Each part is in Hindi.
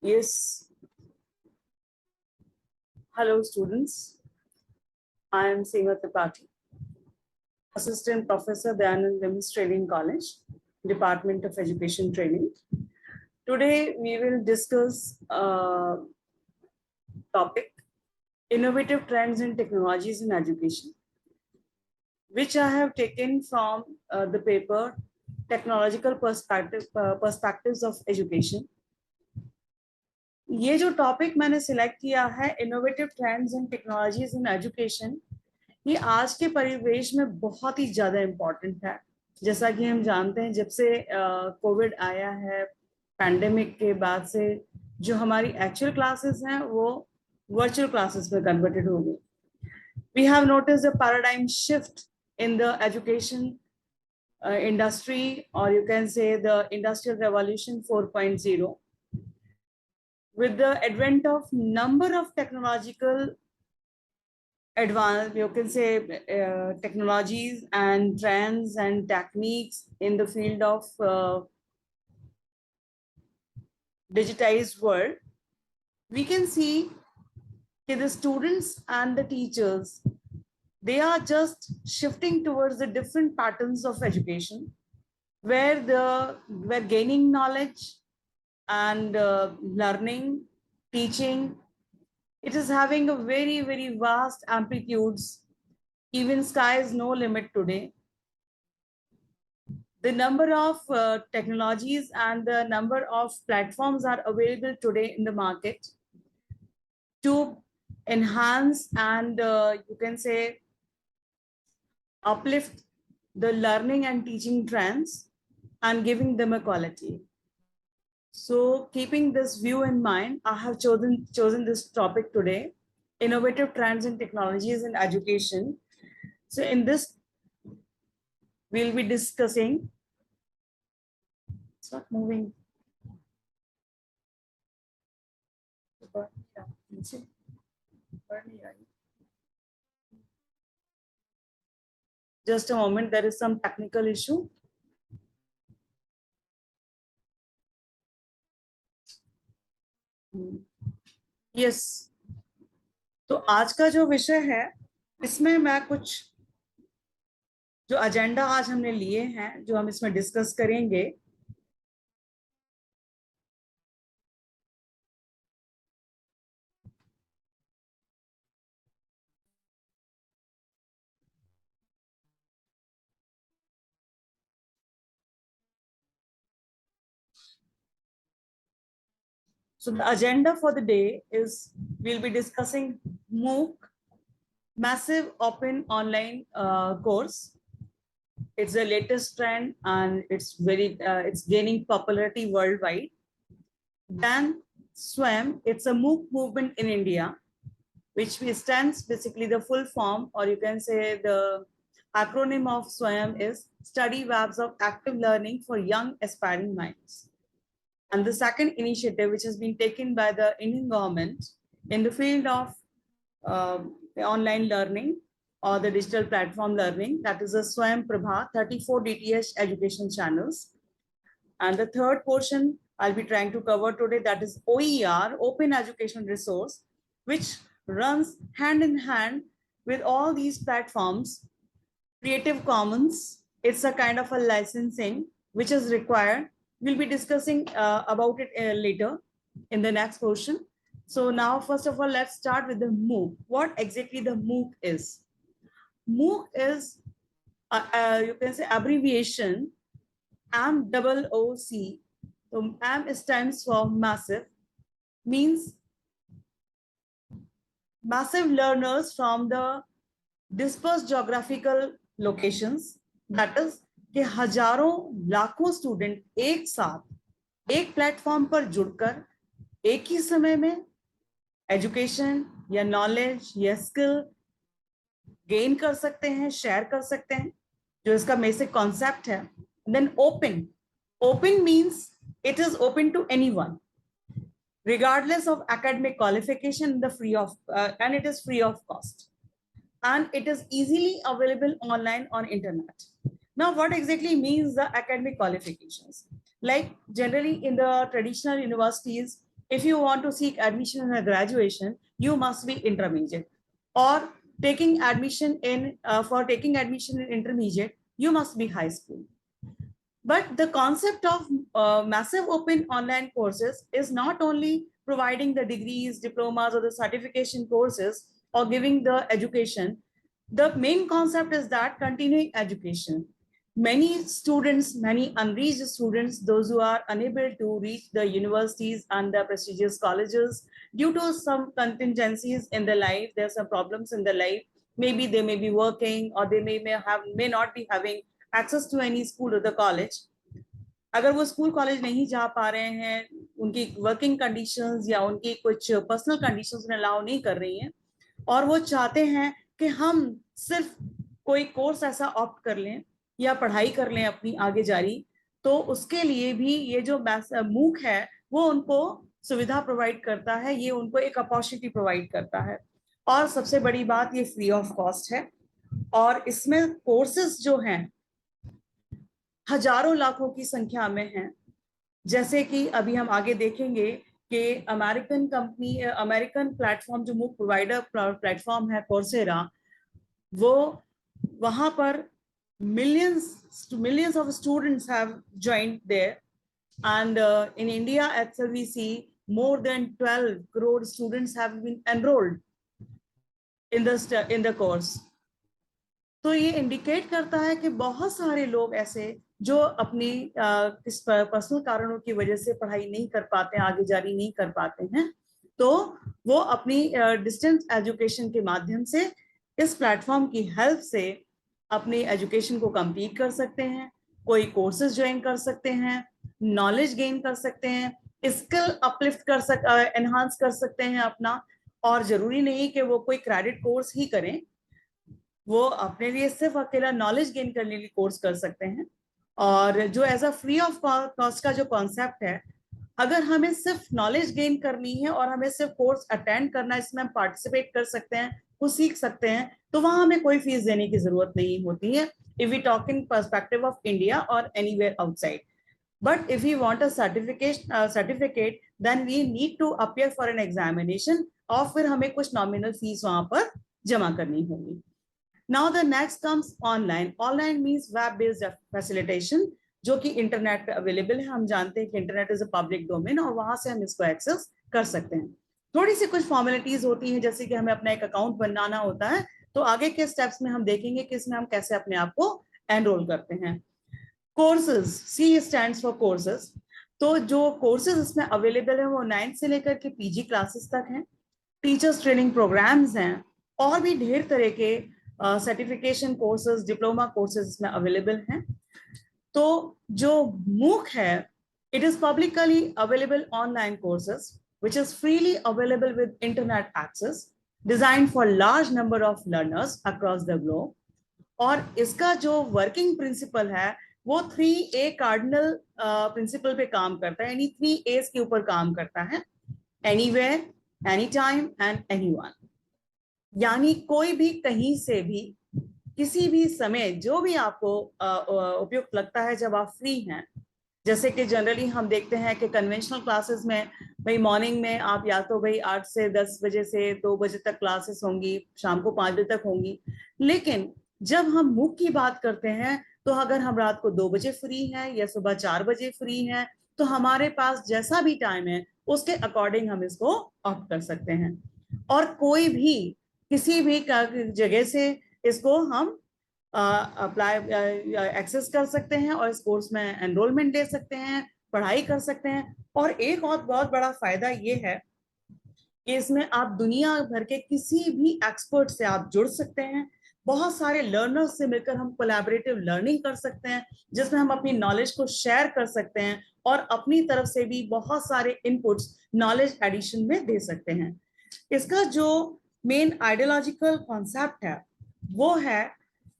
Yes. Hello, students. I am Seema Tripathi, Assistant Professor, Dayanand Women's Training College, Department of Education Training. Today, we will discuss topic innovative trends and technologies in education, which I have taken from the paper Technological Perspectives of Education. ये जो टॉपिक मैंने सिलेक्ट किया है innovative trends and technologies in education, ये आज के परिवेश में बहुत ही ज्यादा इम्पोर्टेंट है। जैसा कि हम जानते हैं, जब से कोविड आया है, पैंडेमिक के बाद से जो हमारी एक्चुअल क्लासेस हैं वो वर्चुअल क्लासेस में कन्वर्टेड हो गई। We have noticed a paradigm shift in the education industry, or you can say the industrial revolution 4.0, with the advent of number of technological advanced, you can say, technologies and trends and techniques in the field of digitized world, we can see that the students and the teachers, they are just shifting towards the different patterns of education, where gaining knowledge and learning, teaching, it is having a very vast amplitudes. Even sky is no limit today. The number of technologies and the number of platforms are available today in the market to enhance and you can say uplift the learning and teaching trends and giving them a quality. So keeping this view in mind, I have chosen this topic today, innovative trends and technologies in education. So in this, we'll be discussing, it's not moving. Just a moment, there is some technical issue. Yes. तो आज का जो विषय है, इसमें मैं कुछ जो एजेंडा आज हमने लिए हैं, जो हम इसमें डिस्कस करेंगे, so the agenda for the day is we'll be discussing MOOC, massive open online course. It's the latest trend and it's gaining popularity worldwide. Then SWAM, it's a MOOC movement in India, which stands basically the full form, or you can say the acronym of SWAM is Study Webs of Active Learning for Young Aspiring Minds. And the second initiative, which has been taken by the Indian government in the field of the online learning or the digital platform learning, that is a SWAM Prabha, 34 DTH education channels. And the third portion I'll be trying to cover today, that is OER, Open Education Resource, which runs hand in hand with all these platforms. Creative Commons, it's a kind of a licensing which is required. We'll be discussing about it later in the next portion. So now, first of all, let's start with the MOOC. What exactly the MOOC is? MOOC is, you can say, abbreviation MOOC. So M stands for massive, means massive learners from the dispersed geographical locations. That is, कि हजारों लाखों स्टूडेंट एक साथ एक प्लेटफॉर्म पर जुड़कर एक ही समय में एजुकेशन या नॉलेज या स्किल गेन कर सकते हैं, शेयर कर सकते हैं, जो इसका बेसिक कॉन्सेप्ट है. Then open means it is open to anyone regardless of academic qualification, and it is free of cost, and it is easily available online on internet. Now, what exactly means the academic qualifications? Like generally in the traditional universities, if you want to seek admission in a graduation, you must be intermediate, or taking admission in for taking admission in intermediate, you must be high school. But the concept of massive open online courses is not only providing the degrees, diplomas, or the certification courses, or giving the education. The main concept is that continuing education. Many students, many unreached students, those who are unable to reach the universities and the prestigious colleges due to some contingencies in their life, there are some problems in their life. Maybe they may be working, or they may not be having access to any school or the college. अगर वो स्कूल कॉलेज नहीं जा पा रहे हैं, उनकी वर्किंग कंडीशंस या उनकी कुछ पर्सनल कंडीशंस उन्हें अलाउ नहीं कर रही हैं, और वो चाहते हैं कि हम सिर्फ कोई कोर्स ऐसा ऑप्ट कर लें या पढ़ाई कर लें अपनी आगे जारी, तो उसके लिए भी ये जो मूक है वो उनको सुविधा प्रोवाइड करता है, ये उनको एक अपॉर्चुनिटी प्रोवाइड करता है। और सबसे बड़ी बात, ये फ्री ऑफ कॉस्ट है, और इसमें कोर्सेज जो हैं हजारों लाखों की संख्या में हैं। जैसे कि अभी हम आगे देखेंगे कि अमेरिकन प्लेटफॉर्म जो मूक प्रोवाइडर प्लेटफॉर्म है कोर्सेरा, वो वहां पर millions of students have joined there, and in India itself we see more than 12 crore students have been enrolled in the course. तो ये इंडिकेट करता है कि बहुत सारे लोग ऐसे जो अपनी किस पर्सनल कारणों की वजह से पढ़ाई नहीं कर पाते हैं, आगे जारी नहीं कर पाते हैं, तो वो अपनी डिस्टेंस एजुकेशन के माध्यम से इस प्लेटफॉर्म की हेल्प से अपनी एजुकेशन को कंप्लीट कर सकते हैं, कोई कोर्सेज ज्वाइन कर सकते हैं, नॉलेज गेन कर सकते हैं, स्किल अपलिफ्ट एनहांस कर सकते हैं अपना। और जरूरी नहीं कि वो कोई क्रेडिट कोर्स ही करें, वो अपने लिए सिर्फ अकेला नॉलेज गेन करने के लिए कोर्स कर सकते हैं। और जो as a free of cost का जो कॉन्सेप्ट है, अगर हमें सिर्फ नॉलेज गेन करनी है और हमें सिर्फ कोर्स अटेंड करना है, इसमें हम पार्टिसिपेट कर सकते हैं, कुछ सीख सकते हैं, तो वहां हमें कोई फीस देने की जरूरत नहीं होती है, if we talk in perspective of India और anywhere outside. But if you want a certificate then we need to appear for an examination, और फिर हमें कुछ नॉमिनल फीस वहां पर जमा करनी होगी। Now the next comes online. Online means web-based facilitation, जो कि इंटरनेट पे अवेलेबल है। हम जानते हैं कि internet is a public domain, और वहां से हम इसको एक्सेस कर सकते हैं। थोड़ी सी कुछ फॉर्मेलिटीज होती हैं, जैसे कि हमें अपना एक अकाउंट बनाना होता है, तो आगे के स्टेप्स में हम देखेंगे कि इसमें हम कैसे अपने आप को एनरोल करते हैं। Courses, C stands for courses. तो जो कोर्सेज इसमें अवेलेबल है वो 9th से लेकर के पीजी क्लासेस तक हैं। टीचर्स ट्रेनिंग प्रोग्राम्स हैं, और भी ढेर तरह के सर्टिफिकेशन कोर्सेज, डिप्लोमा कोर्सेज इसमें अवेलेबल हैं। तो जो मूक है, it is publicly available online courses which is freely available with internet access, designed for large number of learners across the globe. और इसका जो वर्किंग प्रिंसिपल है वो 3A कार्डिनल प्रिंसिपल पे काम करता है, यानी 3A's के ऊपर काम करता है, anywhere, any time and anyone. यानी कोई भी कहीं से भी किसी भी समय जो भी आपको उपयुक्त लगता है, जब आप फ्री हैं। जैसे कि जनरली हम देखते हैं कि कन्वेंशनल क्लासेस में भाई मॉर्निंग में आप या तो भाई 8 से 10 बजे से 2 बजे तक क्लासेस होंगी, शाम को 5 बजे तक होंगी। लेकिन जब हम मूक की बात करते हैं, तो अगर हम रात को 2 बजे फ्री हैं या सुबह 4 बजे फ्री हैं, तो हमारे पास जैसा भी टाइम है उसके अकॉर्डिंग हम इसको ऑप्ट कर सकते हैं, और कोई भी किसी भी जगह से इसको हम अप्लाई एक्सेस कर सकते हैं, और इस कोर्स में एनरोलमेंट ले सकते हैं, पढ़ाई कर सकते हैं। और एक और बहुत बड़ा फायदा ये है कि इसमें आप दुनिया भर के किसी भी एक्सपर्ट से आप जुड़ सकते हैं। बहुत सारे लर्नर्स से मिलकर हम कोलैबोरेटिव लर्निंग कर सकते हैं, जिसमें हम अपनी नॉलेज को शेयर कर सकते हैं, और अपनी तरफ से भी बहुत सारे इनपुट्स नॉलेज एडिशन में दे सकते हैं। इसका जो मेन आइडियोलॉजिकल कॉन्सेप्ट है वो है,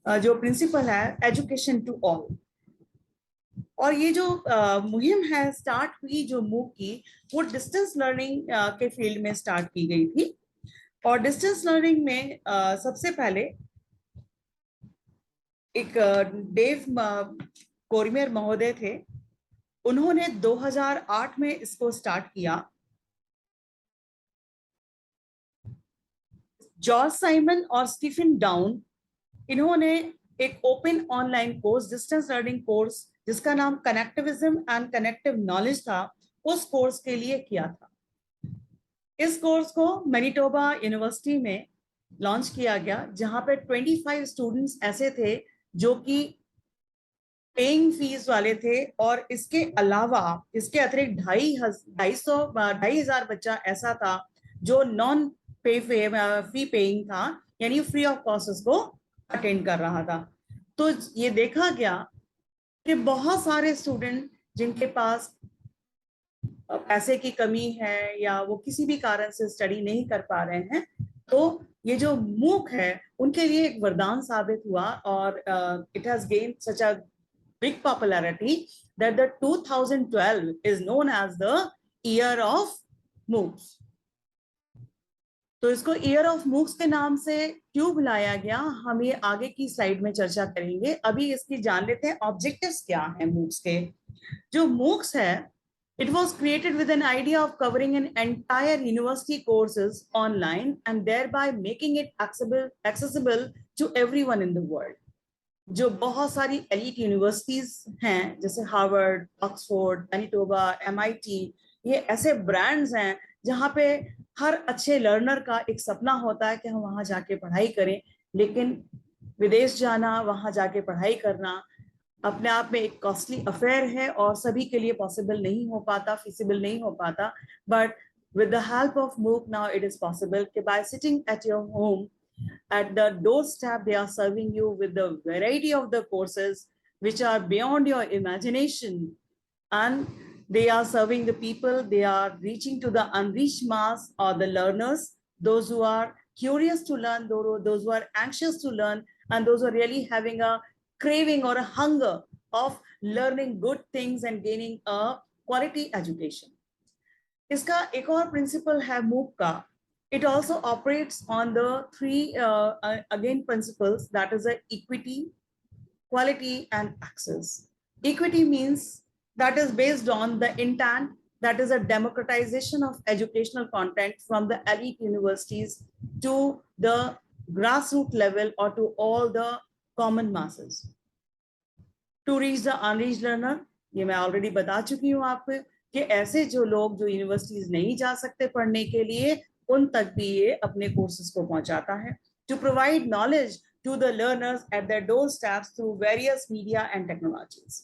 जो प्रिंसिपल है, एजुकेशन टू ऑल। और ये जो मुहिम है स्टार्ट हुई जो मूक की, वो डिस्टेंस लर्निंग के फील्ड में स्टार्ट की गई थी। और डिस्टेंस लर्निंग में सबसे पहले एक डेव कोरमियर महोदय थे, उन्होंने 2008 में इसको स्टार्ट किया। जॉर्ज साइमन और स्टीफन डाउन, इन्होंने एक open online course, distance learning course, जिसका नाम कनेक्टिविज्म एंड कनेक्टिव नॉलेज था, उस कोर्स के लिए किया था। इस कोर्स को मैनिटोबा यूनिवर्सिटी में लॉन्च किया गया, जहां पे 25 स्टूडेंट्स ऐसे थे जो कि पेइंग फीस वाले थे, और इसके अलावा इसके अतिरिक्त 2,500 बच्चा ऐसा था जो नॉन फी पेइंग था, यानी फ्री ऑफ कॉस्ट उसको अटेंड कर रहा था। तो ये देखा गया कि बहुत सारे स्टूडेंट जिनके पास पैसे की कमी है या वो किसी भी कारण से स्टडी नहीं कर पा रहे हैं, तो ये जो मूक है उनके लिए एक वरदान साबित हुआ, और it has gained such a big popularity that the 2012 is known as the year of MOOCs. तो इसको ईयर ऑफ मूक्स के नाम से क्यों बुलाया गया, हम ये आगे की स्लाइड में चर्चा करेंगे। अभी इसकी जान लेते हैं ऑब्जेक्टिव्स क्या हैं मूक्स के। जो मूक्स है, it was created with an idea of covering an entire university courses online and thereby making it accessible to everyone in the world. जो बहुत सारी एलीट यूनिवर्सिटीज हैं, जैसे हार्वर्ड, ऑक्सफोर्ड, मैनिटोबा, MIT, ये ऐसे ब्रांड्स हैं जहाँ पे हर अच्छे लर्नर का एक सपना होता है कि हम वहाँ जाके पढ़ाई करें, लेकिन विदेश जाना, वहाँ जाके पढ़ाई करना अपने आप में एक कॉस्टली अफेयर है और सभी के लिए पॉसिबल नहीं हो पाता, फिजिबल नहीं हो पाता। But with the help of MOOC now it is possible कि by sitting at your home, at the doorstep, they are serving you with the variety of the courses which are beyond your imagination, and they are serving the people, they are reaching to the unreached mass or the learners, those who are curious to learn, those who are anxious to learn, and those who are really having a craving or a hunger of learning good things and gaining a quality education. इसका एक और प्रिंसिपल है मूक का, it also operates on the three again principles, that is equity, quality and access. Equity means that is based on the intent, that is a democratization of educational content from the elite universities to the grassroots level or to all the common masses. To reach the unreached learner, ये मैं ऑलरेडी बता चुकी हूँ आपको कि ऐसे जो लोग जो यूनिवर्सिटीज नहीं जा सकते पढ़ने के लिए, उन तक भी ये अपने कोर्सेज को पहुंचाता है। To provide knowledge to the learners at their doorsteps through various media and technologies.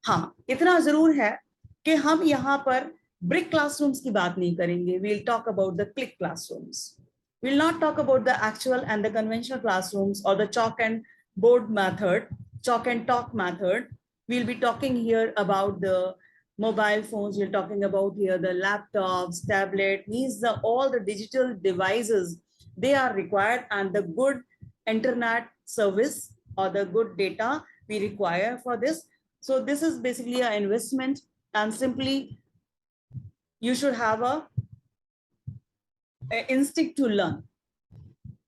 हाँ, इतना जरूर है कि हम यहाँ पर ब्रिक क्लासरूम्स की बात नहीं करेंगे। We will talk about the click classrooms. We will not talk about the actual and the conventional classrooms और the chalk and board method, chalk and talk method. We'll be talking here about the mobile phones, we're talking about here the laptops, tablet, means all the digital devices, they are required, and the good internet service or the good data we require for this. So this is basically an investment, and simply you should have a instinct to learn.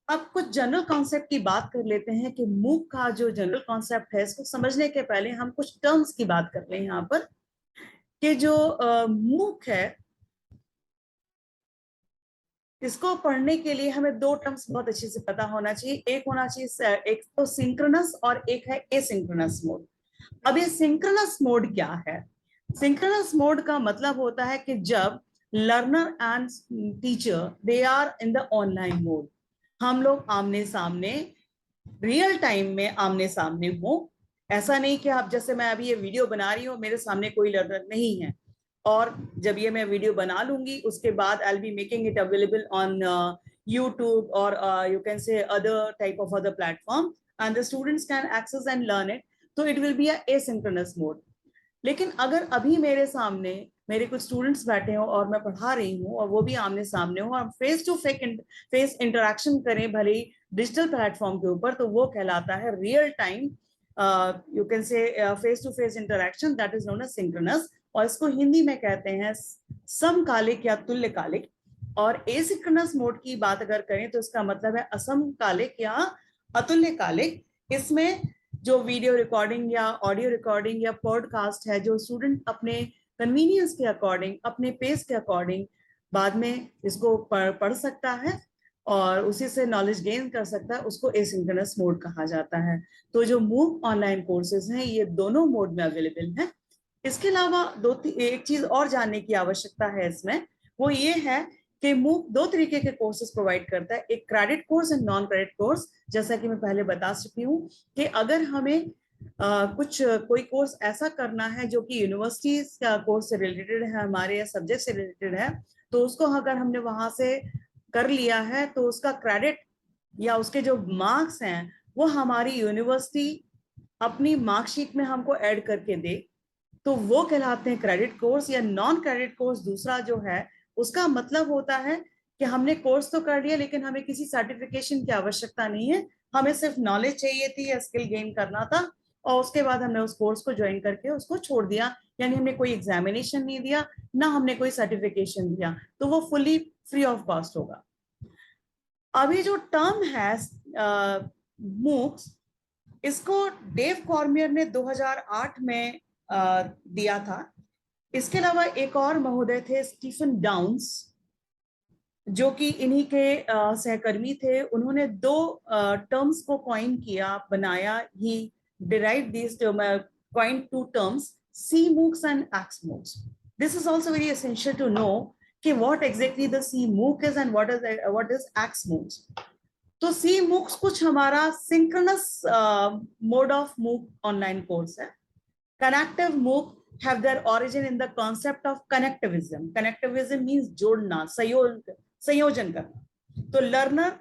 अब कुछ जनरल कॉन्सेप्ट की बात कर लेते हैं कि मूक का जो जनरल कॉन्सेप्ट है, इसको समझने के पहले हम कुछ टर्म्स की बात कर लें यहाँ पर, कि जो मूक है, इसको पढ़ने के लिए हमें दो टर्म्स बहुत अच्छे से पता होना चाहिए। एक होना चाहिए, एक तो सिंक्रोनस और एक है एसिंक्रोनस मोड। अब ये सिंक्रोनस मोड क्या है? सिंक्रोनस मोड का मतलब होता है कि जब learner and teacher they are in the online mode, हम लोग आमने सामने रियल टाइम में आमने सामने हो। ऐसा नहीं कि आप, जैसे मैं अभी ये वीडियो बना रही हूँ, मेरे सामने कोई लर्नर नहीं है, और जब ये मैं वीडियो बना लूंगी उसके बाद I will be making it available on YouTube और you can say other type of other platform, and the students can access and learn it. तो it will be a asynchronous mode. लेकिन अगर अभी मेरे सामने मेरे कुछ स्टूडेंट्स बैठे हो और मैं पढ़ा रही हूँ और वो भी आमने सामने हो और फेस टू फेस इंटरेक्शन करें भले ही डिजिटल प्लेटफॉर्म के ऊपर, तो वो कहलाता है real time, you can say face to face interaction, that is known as synchronous, और इसको हिंदी में कहते हैं समकालिक या तुल्यकालिक। और एसिंक्रोनस मोड की बात अगर करें तो इसका मतलब है असमकालिक या अतुल्यकालिक। इसमें जो वीडियो रिकॉर्डिंग या ऑडियो रिकॉर्डिंग या पॉडकास्ट है, जो स्टूडेंट अपने कन्वीनियंस के अकॉर्डिंग, अपने पेस के अकॉर्डिंग बाद में इसको पढ़ सकता है, और उसी से नॉलेज गेन कर सकता है, उसको एसिंक्रोनस मोड कहा जाता है। तो जो मूक ऑनलाइन कोर्सेज हैं ये दोनों मोड में अवेलेबल हैं। इसके अलावा एक चीज और जानने की आवश्यकता है इसमें, वो ये है कि मूक दो तरीके के कोर्सेज प्रोवाइड करता है, एक credit course and non credit course. जैसा कि मैं पहले बता चुकी हूँ कि अगर हमें कोई कोर्स ऐसा करना है जो कि यूनिवर्सिटीज का कोर्स से रिलेटेड है, हमारे या सब्जेक्ट से रिलेटेड है, तो उसको अगर हमने वहां से कर लिया है तो उसका क्रेडिट या उसके जो मार्क्स हैं वो हमारी यूनिवर्सिटी अपनी मार्कशीट में हमको ऐड करके दे, तो वो कहलाते हैं क्रेडिट कोर्स। या नॉन क्रेडिट कोर्स दूसरा जो है, उसका मतलब होता है कि हमने कोर्स तो कर लिया लेकिन हमें किसी सर्टिफिकेशन की आवश्यकता नहीं है, हमें सिर्फ नॉलेज चाहिए थी या स्किल गेन करना था, और उसके बाद हमने उस कोर्स को ज्वाइन करके उसको छोड़ दिया। यानी हमने कोई एग्जामिनेशन नहीं दिया, ना हमने कोई सर्टिफिकेशन दिया, तो वो फुली फ्री ऑफ कॉस्ट होगा। अभी जो टर्म है मूक्स, इसको डेव कॉर्मियर ने 2008 में दिया था। इसके अलावा एक और महोदय थे स्टीफन डाउन्स, जो कि इन्हीं के सहकर्मी थे। उन्होंने दो टर्म्स को कॉइन किया, बनाया। He derive this coin to terms, C MOOCs and X MOOCs. This is also very essential to know कि what exactly the C MOOC is and what is X MOOCs. तो सी मूक्स कुछ हमारा synchronous mode of MOOC online course है। Connective MOOC have their origin in the concept of connectivism. Connectivism means जोड़ना, संयोजन करना। तो लर्नर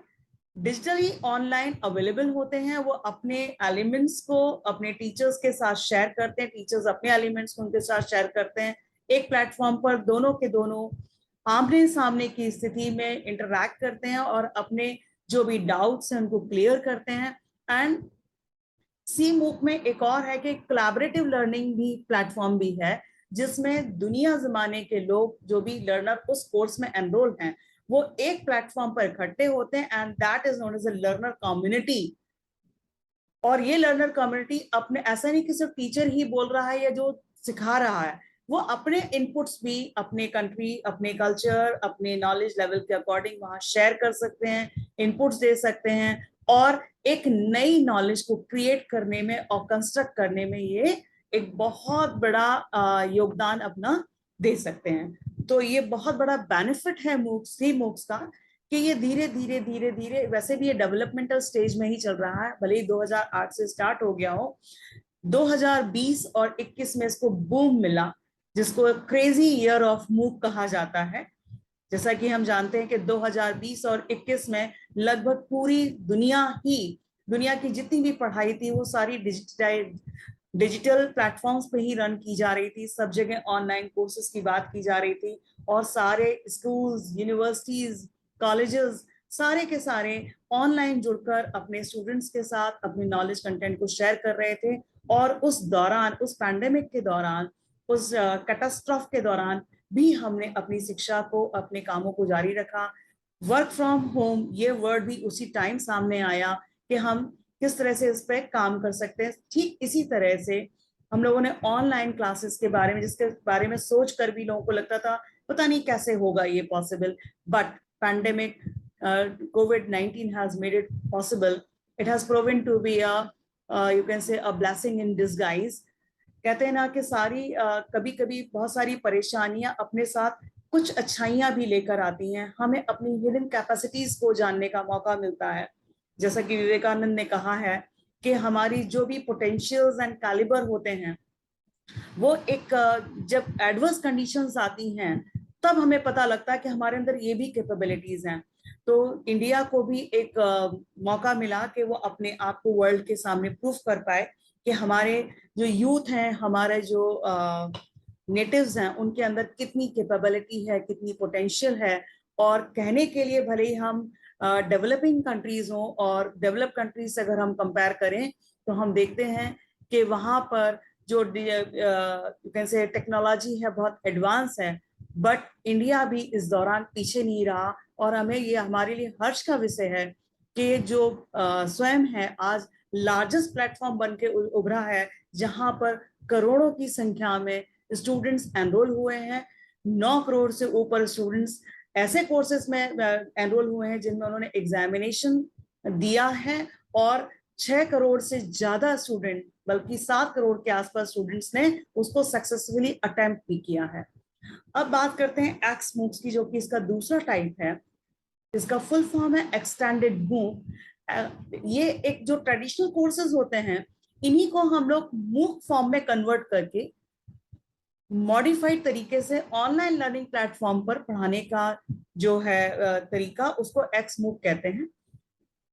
डिजिटली ऑनलाइन अवेलेबल होते हैं, वो अपने एलिमेंट्स को अपने टीचर्स के साथ शेयर करते हैं, टीचर्स अपने एलिमेंट्स को उनके साथ शेयर करते हैं। एक प्लेटफॉर्म पर दोनों के दोनों आमने सामने की स्थिति में इंटरैक्ट करते हैं और अपने जो भी डाउट्स हैं उनको क्लियर करते हैं। एंड सी मूक में एक और है कि कोलैबोरेटिव लर्निंग भी प्लेटफॉर्म भी है, जिसमें दुनिया जमाने के लोग जो भी लर्नर उस कोर्स में एनरोल हैं वो एक प्लेटफॉर्म पर इकट्ठे होते हैं, and that is known as a learner community. और ये लर्नर कम्युनिटी अपने, ऐसा नहीं कि सिर्फ टीचर ही बोल रहा है या जो सिखा रहा है, वो अपने इनपुट्स भी अपने कंट्री, अपने कल्चर, अपने नॉलेज लेवल के अकॉर्डिंग वहां शेयर कर सकते हैं, इनपुट्स दे सकते हैं, और एक नई नॉलेज को क्रिएट करने में और कंस्ट्रक्ट करने में ये एक बहुत बड़ा योगदान अपना दे सकते हैं। तो ये बहुत बड़ा बेनिफिट है मूक्स, सी मूक्स का, कि ये धीरे धीरे धीरे धीरे, वैसे भी ये डेवलपमेंटल स्टेज में ही चल रहा है, भले ही 2008 से स्टार्ट हो गया हो, 2020 और 21 में इसको बूम मिला, जिसको क्रेजी ईयर ऑफ मूक कहा जाता है। जैसा कि हम जानते हैं कि 2020 और 21 में लगभग पूरी दुनिया की जितनी भी पढ़ाई थी वो सारी डिजिटल प्लेटफॉर्म्स पे ही रन की जा रही थी। सब जगह ऑनलाइन कोर्सेज की बात की जा रही थी, और सारे स्कूल्स, यूनिवर्सिटीज, कॉलेजेस, सारे के सारे ऑनलाइन जुड़कर अपने स्टूडेंट्स के साथ अपने नॉलेज कंटेंट को शेयर कर रहे थे। और उस दौरान, उस पैंडेमिक के दौरान, उस कैटास्ट्रॉफ के दौरान भी हमने अपनी शिक्षा को, अपने कामों को जारी रखा। वर्क फ्रॉम होम ये वर्ड भी उसी टाइम सामने आया कि हम किस तरह से इस पर काम कर सकते हैं। ठीक इसी तरह से हम लोगों ने ऑनलाइन क्लासेस के बारे में, जिसके बारे में सोच कर भी लोगों को लगता था पता नहीं कैसे होगा ये possible, but pandemic COVID-19 has made it possible. It has proven to be you can say a blessing in disguise. कहते हैं ना कि कभी कभी बहुत सारी परेशानियां अपने साथ कुछ अच्छाइयां भी लेकर आती हैं, हमें अपनी हिडन कैपेसिटीज को जानने का मौका मिलता है। जैसा कि विवेकानंद ने कहा है कि हमारी जो भी पोटेंशियल्स एंड कैलिबर होते हैं, वो एक जब एडवर्स कंडीशंस आती हैं तब हमें पता लगता है कि हमारे अंदर ये भी कैपेबिलिटीज हैं। तो इंडिया को भी एक मौका मिला कि वो अपने आप को वर्ल्ड के सामने प्रूफ कर पाए कि हमारे जो यूथ हैं, हमारे जो नेटिव्स हैं, उनके अंदर कितनी कैपेबिलिटी है, कितनी पोटेंशियल है। और कहने के लिए भले ही हम डेवलपिंग कंट्रीज हों, और डेवलप कंट्रीज से अगर हम कंपेयर करें तो हम देखते हैं कि वहां पर जो कैसे टेक्नोलॉजी है बहुत एडवांस है, बट इंडिया भी इस दौरान पीछे नहीं रहा। और हमें ये, हमारे लिए हर्ष का विषय है कि जो स्वयं है आज लार्जेस्ट प्लेटफॉर्म बन के उभरा है, जहां पर करोड़ों की संख्या में स्टूडेंट्स एनरोल हुए हैं। 9 करोड़ से ऊपर स्टूडेंट्स ऐसे कोर्सेज में एनरोल हुए हैं जिनमें उन्होंने एग्जामिनेशन दिया है और 6 करोड़ से ज्यादा स्टूडेंट, बल्कि 7 करोड़ के आसपास स्टूडेंट्स ने उसको सक्सेसफुली अटेम्प्ट भी किया है। अब बात करते हैं एक्स मूक्स की, जो कि इसका दूसरा टाइप है। इसका फुल फॉर्म है एक्सटेंडेड मूक। ये एक जो ट्रेडिशनल कोर्सेज होते हैं, इन्हीं को हम लोग मूक फॉर्म में कन्वर्ट करके मॉडिफाइड तरीके से ऑनलाइन लर्निंग प्लेटफॉर्म पर पढ़ाने का जो है तरीका, उसको एक्स मूक कहते हैं।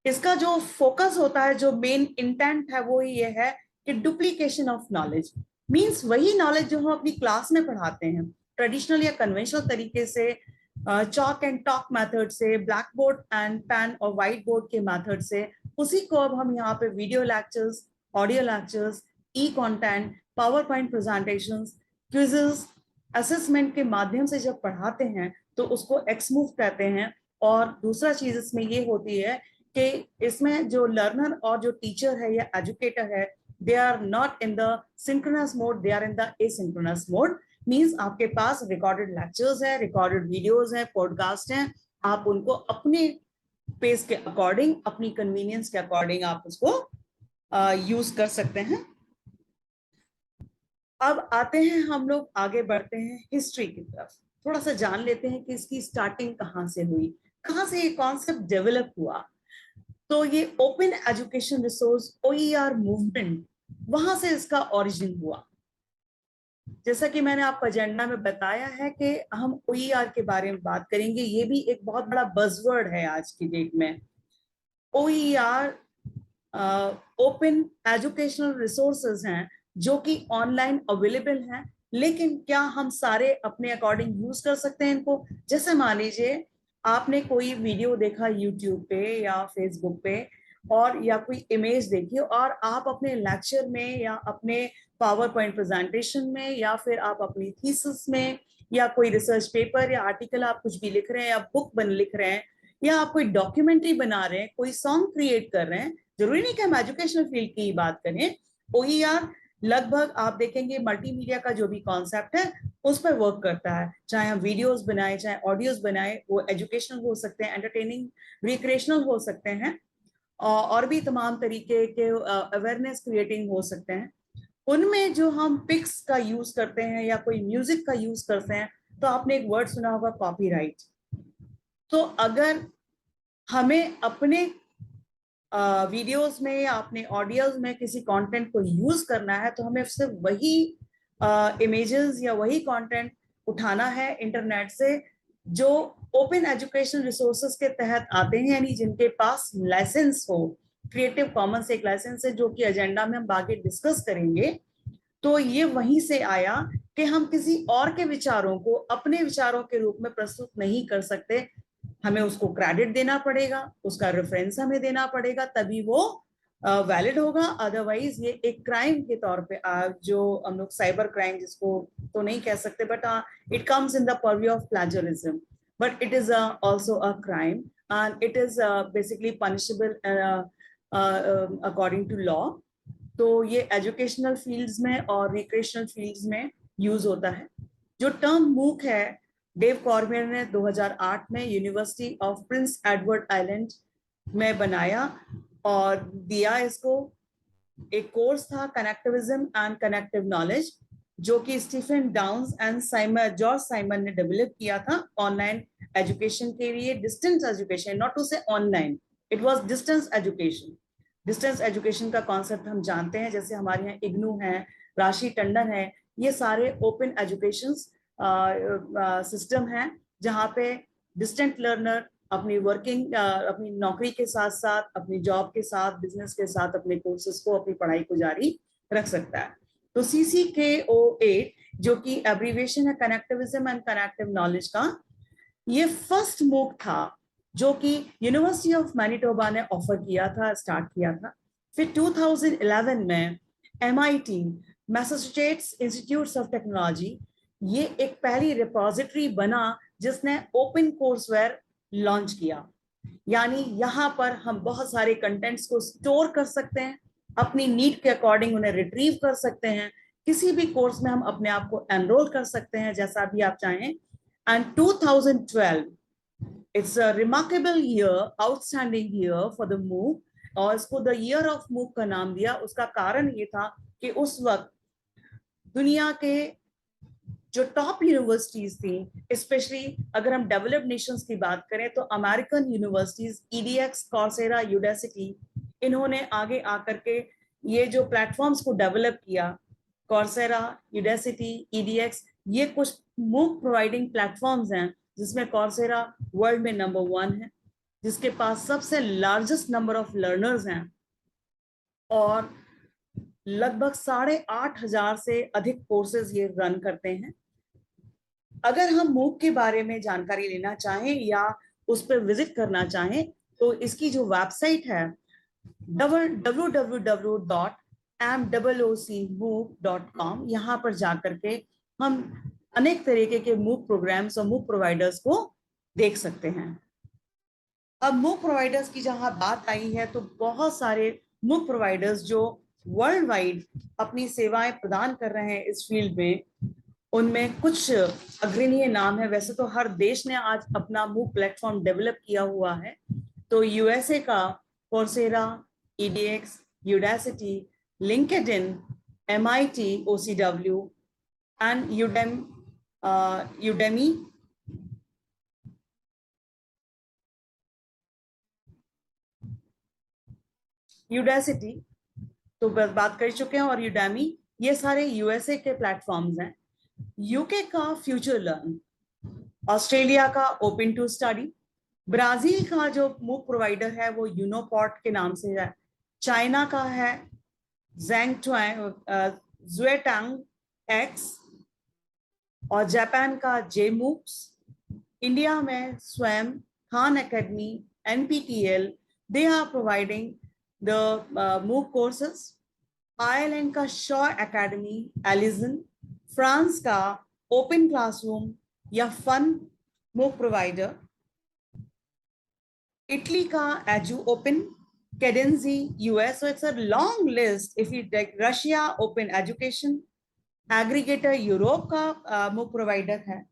इसका जो फोकस होता है, जो मेन इंटेंट है, वो ये है कि डुप्लीकेशन ऑफ नॉलेज मींस वही नॉलेज जो हम अपनी क्लास में पढ़ाते हैं ट्रेडिशनल या कन्वेंशनल तरीके से, चॉक एंड टॉक मेथड से, ब्लैक बोर्ड एंड पेन और व्हाइट बोर्ड के मेथड से, उसी को अब हम यहाँ पे video lectures, audio lectures, e content, power point presentations, quizzes, assessment के माध्यम से जब पढ़ाते हैं तो उसको एक्समूव कहते हैं। और दूसरा चीज इसमें ये होती है कि इसमें जो लर्नर और जो टीचर है या एजुकेटर है, they are not in the synchronous mode, they are in the asynchronous mode. Means आपके पास रिकॉर्डेड लेक्चर्स है, रिकॉर्डेड वीडियोस है, पॉडकास्ट हैं, आप उनको अपने पेस के अकॉर्डिंग, अपनी कन्वीनियंस के अकॉर्डिंग आप उसको यूज कर सकते हैं। अब आते हैं, हम लोग आगे बढ़ते हैं हिस्ट्री की तरफ, थोड़ा सा जान लेते हैं कि इसकी स्टार्टिंग कहाँ से हुई, कहाँ से ये कॉन्सेप्ट डेवलप हुआ। तो ये open education resource OER movement, वहां से इसका ओरिजिन हुआ। जैसा कि मैंने आपको एजेंडा में बताया है कि हम OER के बारे में बात करेंगे, ये भी एक बहुत बड़ा बजवर्ड है आज की डेट में। OER ओपन एजुकेशनल रिसोर्सेज हैं जो कि ऑनलाइन अवेलेबल हैं, लेकिन क्या हम सारे अपने अकॉर्डिंग यूज कर सकते हैं इनको? जैसे मान लीजिए आपने कोई वीडियो देखा यूट्यूब पे या फेसबुक पे, और या कोई इमेज देखी, और आप अपने लेक्चर में या अपने पावर पॉइंट प्रेजेंटेशन में या फिर आप अपनी थीसिस में या कोई रिसर्च पेपर या आर्टिकल आप कुछ भी लिख रहे हैं या बुक बन लिख रहे हैं या आप कोई डॉक्यूमेंट्री बना रहे हैं, कोई सॉन्ग क्रिएट कर रहे हैं, जरूरी नहीं कि हम एजुकेशनल फील्ड की बात करें। OER लगभग आप देखेंगे मल्टीमीडिया का जो भी कॉन्सेप्ट है उस पर वर्क करता है। चाहे हम वीडियोस बनाए, चाहे ऑडियोज बनाए, वो एजुकेशनल हो सकते हैं, एंटरटेनिंग, रिक्रिएशनल हो सकते हैं, और भी तमाम तरीके के अवेयरनेस क्रिएटिंग हो सकते हैं। उनमें जो हम पिक्स का यूज करते हैं या कोई म्यूजिक का यूज करते हैं, तो आपने एक वर्ड सुना होगा कॉपीराइट। तो अगर हमें अपने वीडियोस में या अपने ऑडियोज में किसी कंटेंट को यूज करना है, तो हमें सिर्फ वही इमेजेस या वही कंटेंट उठाना है इंटरनेट से जो ओपन एजुकेशन रिसोर्सेज के तहत आते हैं, यानी जिनके पास लाइसेंस हो। क्रिएटिव कॉमन्स एक लाइसेंस है जो कि एजेंडा में हम आगे डिस्कस करेंगे। तो ये वहीं से आया कि हम किसी और के विचारों को अपने विचारों के रूप में प्रस्तुत नहीं कर सकते, हमें उसको क्रेडिट देना पड़ेगा, उसका रेफरेंस हमें देना पड़ेगा, तभी वो वैलिड होगा। अदरवाइज ये एक क्राइम के तौर पे, जो हम लोग साइबर क्राइम जिसको तो नहीं कह सकते, but it comes in the purview of plagiarism, but it is also a crime and it is basically punishable according to law. तो ये एजुकेशनल फील्ड्स में और रिक्रिएशनल फील्ड्स में यूज होता है। जो टर्म मूक है, डेव कॉर्मियर ने 2008 में university of Prince Edward island में बनाया और दिया इसको। एक कोर्स था कनेक्टिविज्म एंड कनेक्टिव नॉलेज, जो कि Stephen Downes and Simon, George Simon ने डेवलप किया था ऑनलाइन एजुकेशन के लिए। Distance education, not to say online, it was distance education. Distance education का कॉन्सेप्ट हम जानते हैं, जैसे हमारे यहाँ इग्नू है, राशि टंडन है, ये सारे ओपन एजुकेशन सिस्टम है जहाँ पे डिस्टेंट लर्नर अपनी वर्किंग, अपनी नौकरी के साथ साथ, अपनी जॉब के साथ, बिजनेस के साथ अपने कोर्सेज को, अपनी पढ़ाई को जारी रख सकता है। तो CCKO8, जो कि एब्रीविएशन है कनेक्टिविज्म एंड कनेक्टिव नॉलेज का, ये फर्स्ट मूक था जो कि यूनिवर्सिटी ऑफ मैनिटोबा ने ऑफर किया था, स्टार्ट किया था। फिर 2011 में MIT, Massachusetts institute of technology, ये एक पहली रिपोजिटरी बना जिसने ओपन कोर्सवेयर लॉन्च किया। यानी यहाँ पर हम बहुत सारे कंटेंट्स को स्टोर कर सकते हैं, अपनी नीड के अकॉर्डिंग उन्हें रिट्रीव कर सकते हैं, किसी भी कोर्स में हम अपने आप को एनरोल कर सकते हैं जैसा भी आप चाहें। And 2012 It's a remarkable year, outstanding year for the MOOC, और इसको द ईयर ऑफ MOOC का नाम दिया। उसका कारण ये था कि उस वक्त दुनिया के जो टॉप यूनिवर्सिटीज थी, स्पेशली अगर हम डेवलप्ड नेशंस की बात करें तो अमेरिकन यूनिवर्सिटीज, EDX, कॉर्सेरा, यूडेसिटी, इन्होंने आगे आकर के ये जो प्लेटफॉर्म्स को डेवलप किया, कॉर्सेरा, यूडेसिटी, EDX, ये कुछ मूक प्रोवाइडिंग प्लेटफॉर्म्स हैं जिसमें कॉर्सेरा वर्ल्ड में नंबर 1 है, जिसके पास सबसे लार्जेस्ट नंबर ऑफ लर्नर्स हैं और लगभग 8,500 से अधिक कोर्सेज ये रन करते हैं। अगर हम मूक के बारे में जानकारी लेना चाहें या उस पर विजिट करना चाहें तो इसकी जो वेबसाइट है www.moocmooc.com, यहाँ पर जाकर के हम अनेक तरीके के मूक प्रोग्राम्स और मूक प्रोवाइडर्स को देख सकते हैं। अब मूक प्रोवाइडर्स की जहां बात आई है तो बहुत सारे मूक प्रोवाइडर्स जो वर्ल्ड वाइड अपनी सेवाएं प्रदान कर रहे हैं इस फील्ड में, उनमें कुछ अग्रणीय नाम है। वैसे तो हर देश ने आज अपना मूक प्लेटफॉर्म डेवलप किया हुआ है, तो यूएसए का Coursera, EDX, Udacity, LinkedIn, MIT, OCW and Udemy, Udacity तो बात कर चुके हैं, और यूडेमी, ये सारे यूएसए के प्लेटफॉर्म्स हैं। यूके का फ्यूचर लर्न, ऑस्ट्रेलिया का ओपन टू स्टडी, ब्राजील का जो मूक प्रोवाइडर है वो यूनोपॉट के नाम से है, चाइना का है ज़ुएटांग एक्स, और जापान का जेमूक्स, इंडिया में Swayam, Khan Academy, NPTEL, they are providing the MOOC courses. Ireland का शॉ एकेडमी, एलिजन, फ्रांस का ओपन क्लासरूम या फन मूक प्रोवाइडर, इटली का Edu Open, Cadency US, so it's a long list. If you take Russia, open education, aggregator Europe का मूक प्रोवाइडर है,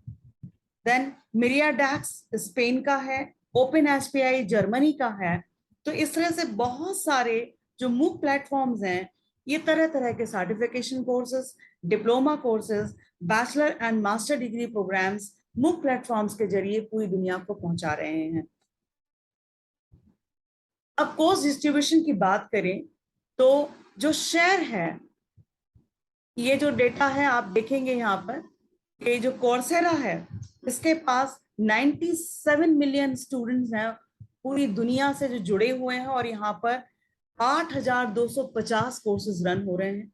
देन मिरियाडाक्स स्पेन का है, ओपन SPI जर्मनी का है। तो इस तरह से बहुत सारे जो मूक प्लेटफॉर्म्स हैं, ये तरह तरह के certification courses, diploma courses, bachelor and master degree programmes MOOC platforms के जरिए पूरी दुनिया को पहुंचा रहे हैं। अब कोर्स डिस्ट्रीब्यूशन की बात करें तो जो शेयर है, ये जो डेटा है आप देखेंगे यहाँ पर, ये जो कोर्सेरा है इसके पास 97 मिलियन स्टूडेंट्स हैं पूरी दुनिया से जो जुड़े हुए हैं, और यहाँ पर 8,250 कोर्सेज रन हो रहे हैं।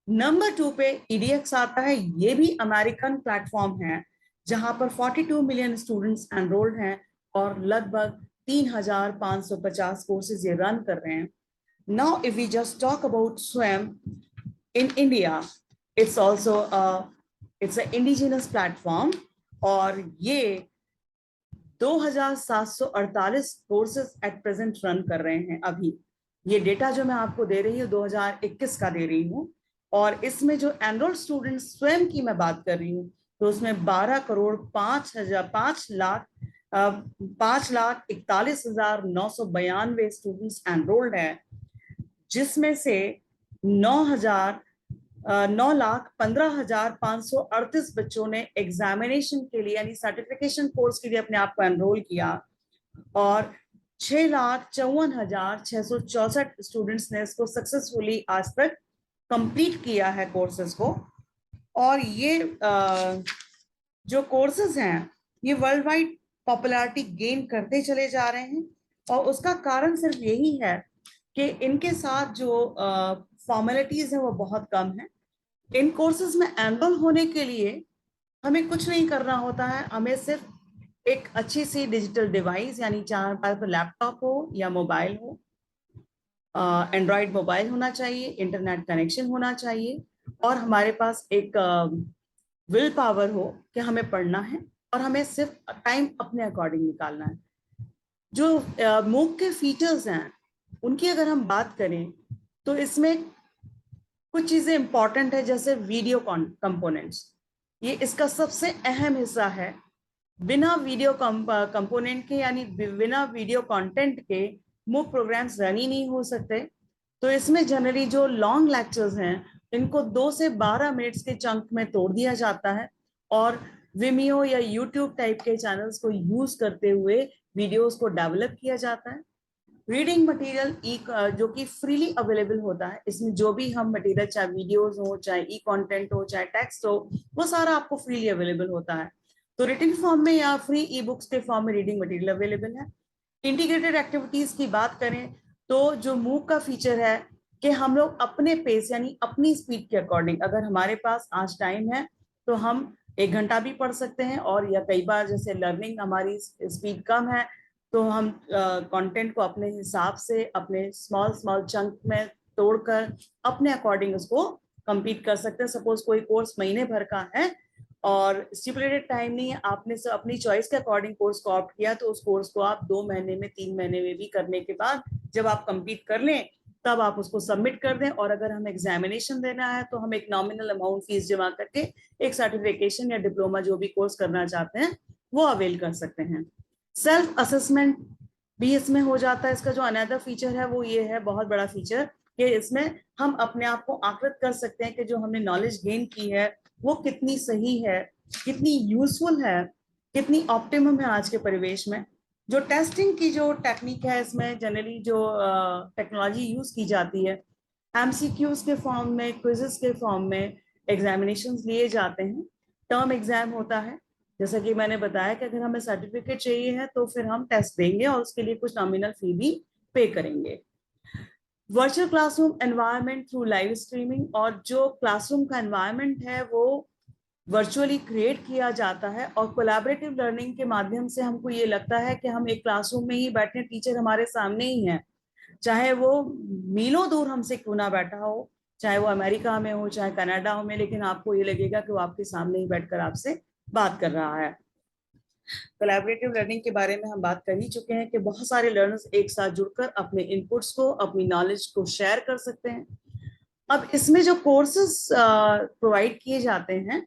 नंबर 2 पे EDX आता है, ये भी अमेरिकन प्लेटफॉर्म है जहां पर 42 मिलियन स्टूडेंट्स एनरोल्ड हैं और लगभग 3,550 कोर्सेज ये रन कर रहे हैं। Now if we just talk about Swayam in India, it's also it's a indigenous platform, और ये 2,748 कोर्सेज एट प्रेजेंट रन कर रहे हैं अभी। ये डेटा जो मैं आपको दे रही हूँ 2021 का दे रही हूँ, और इसमें जो एनरोल्ड स्टूडेंट स्वयं की मैं बात कर रही हूँ तो उसमें 5,41,992 स्टूडेंट्स एनरोल्ड है, जिसमें से 9,15,538 बच्चों ने एग्जामिनेशन के लिए यानी सर्टिफिकेशन कोर्स के लिए अपने आप को एनरोल किया, और 6,54,664 स्टूडेंट्स ने इसको सक्सेसफुली आज तक कंप्लीट किया है कोर्सेज को। और ये जो कोर्सेज हैं ये वर्ल्ड वाइड पॉपुलैरिटी गेन करते चले जा रहे हैं, और उसका कारण सिर्फ यही है कि इनके साथ जो फॉर्मेलिटीज है वो बहुत कम है। इन कोर्सेज में एनरोल होने के लिए हमें कुछ नहीं करना होता है, हमें सिर्फ एक अच्छी सी डिजिटल डिवाइस, यानी चाहे हमारे पास लैपटॉप हो या मोबाइल हो, एंड्रॉयड मोबाइल होना चाहिए, इंटरनेट कनेक्शन होना चाहिए, और हमारे पास एक विल पावर हो कि हमें पढ़ना है और हमें सिर्फ टाइम अपने अकॉर्डिंग निकालना है। जो मूक के फीचर्स हैं उनकी अगर हम बात करें तो इसमें कुछ चीजें इंपॉर्टेंट है, जैसे वीडियो कंपोनेंट्स, ये इसका सबसे अहम हिस्सा है। बिना वीडियो कंपोनेंट के यानी बिना वीडियो कंटेंट के मूक प्रोग्राम्स रन ही नहीं हो सकते। तो इसमें जनरली जो लॉन्ग लेक्चर्स हैं इनको 2 से 12 मिनट्स के चंक में तोड़ दिया जाता है और विमियो या यूट्यूब टाइप के चैनल्स को यूज करते हुए वीडियोस को डेवलप किया जाता है। रीडिंग मटेरियल जो कि फ्रीली अवेलेबल होता है, इसमें जो भी हम मटेरियल चाहे वीडियोस हो चाहे ई कंटेंट हो चाहे टेक्स्ट हो वो सारा आपको फ्रीली अवेलेबल होता है। तो रिटन फॉर्म में या फ्री ई बुक्स के फॉर्म में रीडिंग मटेरियल अवेलेबल है। इंटीग्रेटेड एक्टिविटीज की बात करें तो जो मूक का फीचर है कि हम लोग अपने पेस यानी अपनी स्पीड के अकॉर्डिंग, अगर हमारे पास आज टाइम है तो हम 1 घंटा भी पढ़ सकते हैं, और या कई बार जैसे लर्निंग हमारी स्पीड कम है तो हम कंटेंट को अपने हिसाब से अपने स्मॉल स्मॉल चंक में तोड़कर अपने अकॉर्डिंग उसको कंप्लीट कर सकते हैं। सपोज कोई कोर्स महीने भर का है और स्टिपुलेटेड टाइम नहीं है, आपने से अपनी चॉइस के अकॉर्डिंग कोर्स को ऑप्ट किया, तो उस कोर्स को आप 2 महीने में 3 महीने में भी करने के बाद जब आप कंप्लीट कर लें तब आप उसको सबमिट कर दें। और अगर हमें एग्जामिनेशन देना है तो हम एक नॉमिनल अमाउंट फीस जमा करके एक सर्टिफिकेशन या डिप्लोमा जो भी कोर्स करना चाहते हैं वो अवेल कर सकते हैं। सेल्फ असेसमेंट भी इसमें हो जाता है। इसका जो अनदर फीचर है वो ये है, बहुत बड़ा फीचर, कि इसमें हम अपने आप को आकलित कर सकते हैं कि जो हमने नॉलेज गेन की है वो कितनी सही है, कितनी यूजफुल है, कितनी ऑप्टिमम है आज के परिवेश में। जो टेस्टिंग की जो टेक्निक है इसमें जनरली जो टेक्नोलॉजी यूज की जाती है, एमसीक्यूज के फॉर्म में, क्विजेस के फॉर्म में एग्जामिनेशन लिए जाते हैं। टर्म एग्जाम होता है, जैसा कि मैंने बताया कि अगर हमें सर्टिफिकेट चाहिए है तो फिर हम टेस्ट देंगे और उसके लिए कुछ नॉमिनल फी भी पे करेंगे। Virtual classroom environment through live streaming, और जो क्लासरूम का एनवायरनमेंट है वो वर्चुअली क्रिएट किया जाता है और कोलैबोरेटिव लर्निंग के माध्यम से हमको ये लगता है कि हम एक क्लासरूम में ही बैठे, टीचर हमारे सामने ही है, चाहे वो मीलों दूर हमसे क्यों ना बैठा हो, चाहे वो अमेरिका में हो चाहे कनाडा हो में, लेकिन आपको ये लगेगा कि वो आपके सामने ही बैठकर आपसे बात कर रहा है। कोलैबोरेटिव लर्निंग के बारे में हम बात कर ही चुके हैं कि बहुत सारे लर्नर्स एक साथ जुड़कर अपने इनपुट्स को, अपनी नॉलेज को शेयर कर सकते हैं। अब इसमें जो कोर्सेज प्रोवाइड किए जाते हैं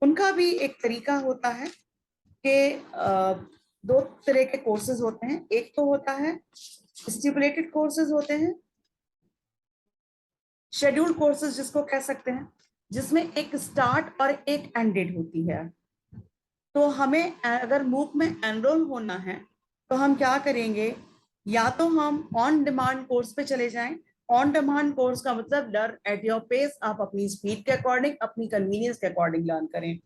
उनका भी एक तरीका होता है कि 2 तरह के कोर्सेज होते हैं। एक तो होता है स्टिपुलेटेड कोर्सेज होते हैं, शेड्यूल्ड कोर्सेज जिसको कह सकते हैं, जिसमें एक स्टार्ट और एक एंड डेट होती है। तो हमें अगर मूक में एनरोल होना है तो हम क्या करेंगे, या तो हम ऑन डिमांड कोर्स पे चले जाएं। ऑन डिमांड कोर्स का मतलब लर्न एट योर पेस, आप अपनी स्पीड के अकॉर्डिंग अपनी कन्वीनियंस के अकॉर्डिंग लर्न करें।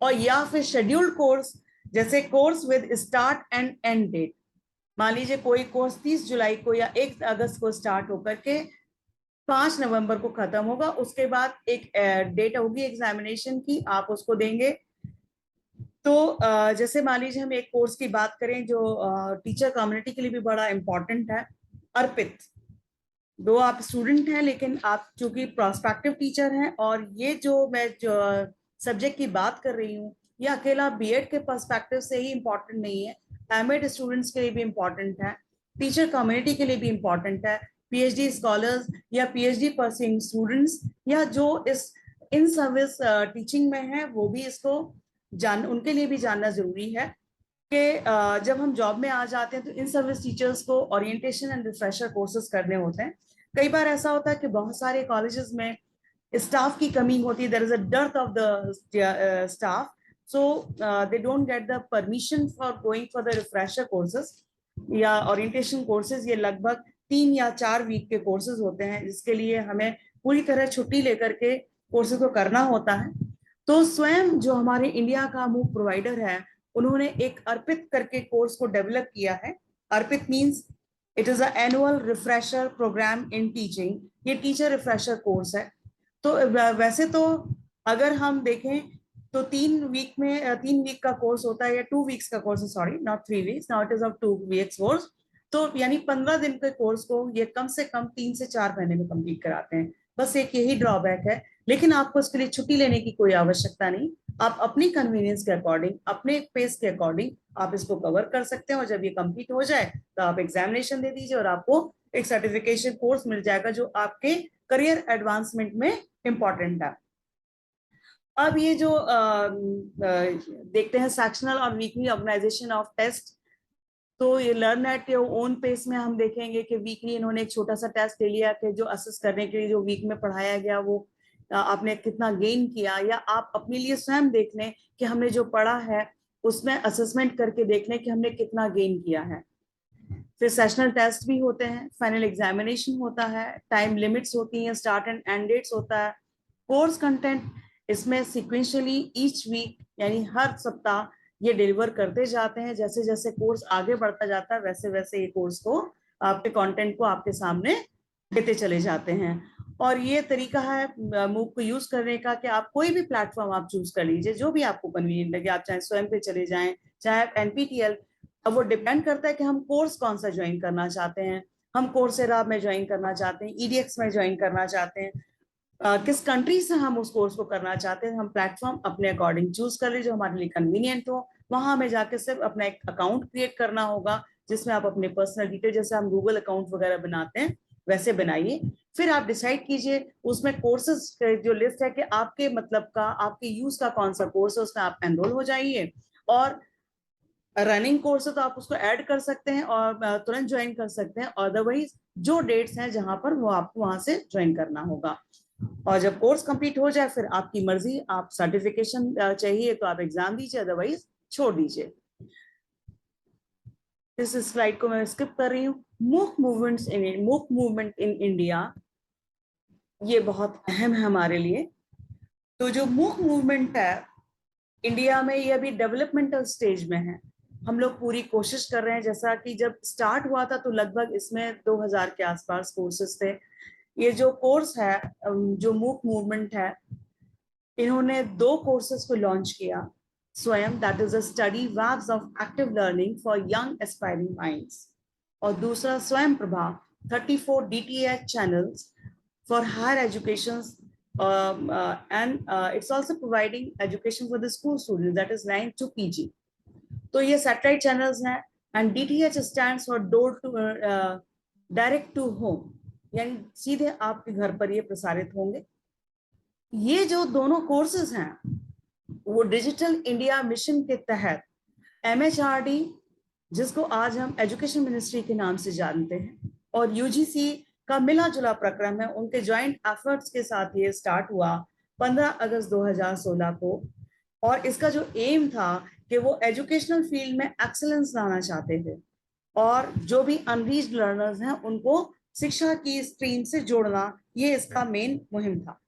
और या फिर शेड्यूल्ड कोर्स, जैसे course with start and end date. मान लीजिए कोई कोर्स 30 जुलाई को या 1 अगस्त को स्टार्ट होकर के 5 नवंबर को खत्म होगा, उसके बाद एक डेट होगी एग्जामिनेशन की, आप उसको देंगे। तो जैसे मान लीजिए हम एक कोर्स की बात करें जो टीचर कम्युनिटी के लिए भी बड़ा इंपॉर्टेंट है, अर्पित। दो आप स्टूडेंट हैं लेकिन आप चूंकि प्रोस्पेक्टिव टीचर हैं, और ये जो मैं जो सब्जेक्ट की बात कर रही हूँ ये अकेला बीएड के पर्सपेक्टिव से ही इम्पोर्टेंट नहीं है, एमएड स्टूडेंट्स के लिए भी इम्पोर्टेंट है, टीचर कम्युनिटी के लिए भी इम्पोर्टेंट है, पीएचडी स्कॉलर्स या पीएचडी परस्यूइंग स्टूडेंट्स या जो इस इन सर्विस टीचिंग में है वो भी इसको उनके लिए भी जानना जरूरी है कि जब हम जॉब में आ जाते हैं तो इन सर्विस टीचर्स को ओरिएंटेशन एंड रिफ्रेशर कोर्सेज करने होते हैं। कई बार ऐसा होता है कि बहुत सारे कॉलेजेस में स्टाफ की कमी होती है, there is a dearth of the staff, so they don't get the permission for going for the refresher courses या ओरिएंटेशन कोर्सेज। ये लगभग 3 या 4 वीक के कोर्सेज होते हैं जिसके लिए हमें पूरी तरह छुट्टी लेकर के कोर्सेज को करना होता है। तो स्वयं जो हमारे इंडिया का मूक प्रोवाइडर है उन्होंने एक अर्पित करके कोर्स को डेवलप किया है। ARPIT means it is a annual refresher program in teaching, ये टीचर रिफ्रेशर कोर्स है। तो वैसे तो अगर हम देखें तो 3 वीक का कोर्स होता है या 2 वीक्स का course, sorry not 3 weeks, now it is of 2 weeks course. तो यानी 15 दिन के कोर्स को ये कम से कम 3 से 4 महीने में कंप्लीट कराते हैं। बस एक यही ड्रॉबैक है, लेकिन आपको इसके लिए छुट्टी लेने की कोई आवश्यकता नहीं। आप अपनी कन्वीनियंस के अकॉर्डिंग, अपने पेस के अकॉर्डिंग आप इसको कवर कर सकते हैं, और जब ये कंप्लीट हो जाए तो आप एग्जामिनेशन दे दीजिए और आपको एक सर्टिफिकेशन कोर्स मिल जाएगा जो आपके करियर एडवांसमेंट में इंपॉर्टेंट है। अब ये जो देखते हैं सेक्शनल और वीकली ऑर्गेनाइजेशन ऑफ टेस्ट, तो ये learn at your own pace में हम देखेंगे कि वीकली इन्होंने एक छोटा सा टेस्ट ले लिया कि जो असेस करने के लिए जो वीक में पढ़ाया गया वो आपने कितना गेन किया, या आप अपने लिए स्वयं देख लें कि हमने जो पढ़ा है उसमें असेसमेंट करके देख लें कि हमने कितना गेन किया है। फिर सेशनल टेस्ट भी होते हैं, फाइनल एग्जामिनेशन होता है, टाइम लिमिट्स होती हैं, स्टार्ट एंड एंड डेट्स होता है। कोर्स कंटेंट इसमें सिक्वेंशियली ईच वीक यानी हर सप्ताह ये डिलीवर करते जाते हैं। जैसे जैसे कोर्स आगे बढ़ता जाता है वैसे वैसे ये कोर्स को आपके कंटेंट को आपके सामने देते चले जाते हैं। और ये तरीका है मूक को यूज करने का कि आप कोई भी प्लेटफॉर्म आप चूज कर लीजिए जो भी आपको कन्वीनियंट लगे। आप चाहे स्वयं पे चले जाएं, चाहे आप एनपीटीएल, अब वो डिपेंड करता है कि हम कोर्स कौन सा ज्वाइन करना चाहते हैं। हम कोर्सेरा में ज्वाइन करना चाहते हैं, ईडीएक्स में ज्वाइन करना चाहते हैं, किस कंट्री से हम उस कोर्स को करना चाहते हैं। हम प्लेटफॉर्म अपने अकॉर्डिंग चूज कर लीजिए जो हमारे लिए कन्वीनियंट हो। वहां हमें जाके सिर्फ अपना एक अकाउंट क्रिएट करना होगा जिसमें आप अपने पर्सनल डिटेल, जैसे हम गूगल अकाउंट वगैरह बनाते हैं वैसे बनाइए। फिर आप डिसाइड कीजिए उसमें कोर्सेज जो लिस्ट है कि आपके मतलब का, आपके यूज का कौन सा कोर्स है, उसमें आप एनरोल हो जाइए। और रनिंग कोर्स है तो आप उसको ऐड कर सकते हैं और तुरंत ज्वाइन कर सकते हैं। अदरवाइज जो डेट्स हैं जहां पर वो आपको वहां से ज्वाइन करना होगा। और जब कोर्स कंप्लीट हो जाए फिर आपकी मर्जी, आप सर्टिफिकेशन चाहिए तो आप एग्जाम दीजिए, अदरवाइज छोड़ दीजिए। इस स्लाइड को मैं स्किप कर रही हूँ। मूक मूवमेंट इन इंडिया, ये बहुत अहम है हमारे लिए। तो जो मूक मूवमेंट है इंडिया में, ये अभी डेवलपमेंटल स्टेज में है। हम लोग पूरी कोशिश कर रहे हैं। जैसा कि जब स्टार्ट हुआ था तो लगभग इसमें 2000 के आसपास कोर्सेज थे। ये जो कोर्स है, जो मूक मूवमेंट है, इन्होंने 2 कोर्सेज को लॉन्च किया Swayam, that is a study webs of active learning for young aspiring minds, और दूसरा Swayam Prabha 34 DTH channels for higher education, and it's also providing education for the school students, that is 9 to PG. तो ये सैटेलाइट चैनल्स हैं। And DTH stands for door to direct to home, यानी सीधे आपके घर पर ये प्रसारित होंगे। ये जो दोनों कोर्सेज हैं वो डिजिटल इंडिया मिशन के तहत MHRD, जिसको आज हम एजुकेशन मिनिस्ट्री के नाम से जानते हैं, और UGC का मिला जुला प्रक्रम है, उनके ज्वाइंट एफर्ट्स के साथ ये स्टार्ट हुआ 15 अगस्त 2016 को। और इसका जो एम था कि वो एजुकेशनल फील्ड में एक्सेलेंस लाना चाहते थे और जो भी अनरीच्ड लर्नर्स हैं उनको शिक्षा की स्ट्रीम से जोड़ना, ये इसका मेन मुहिम था।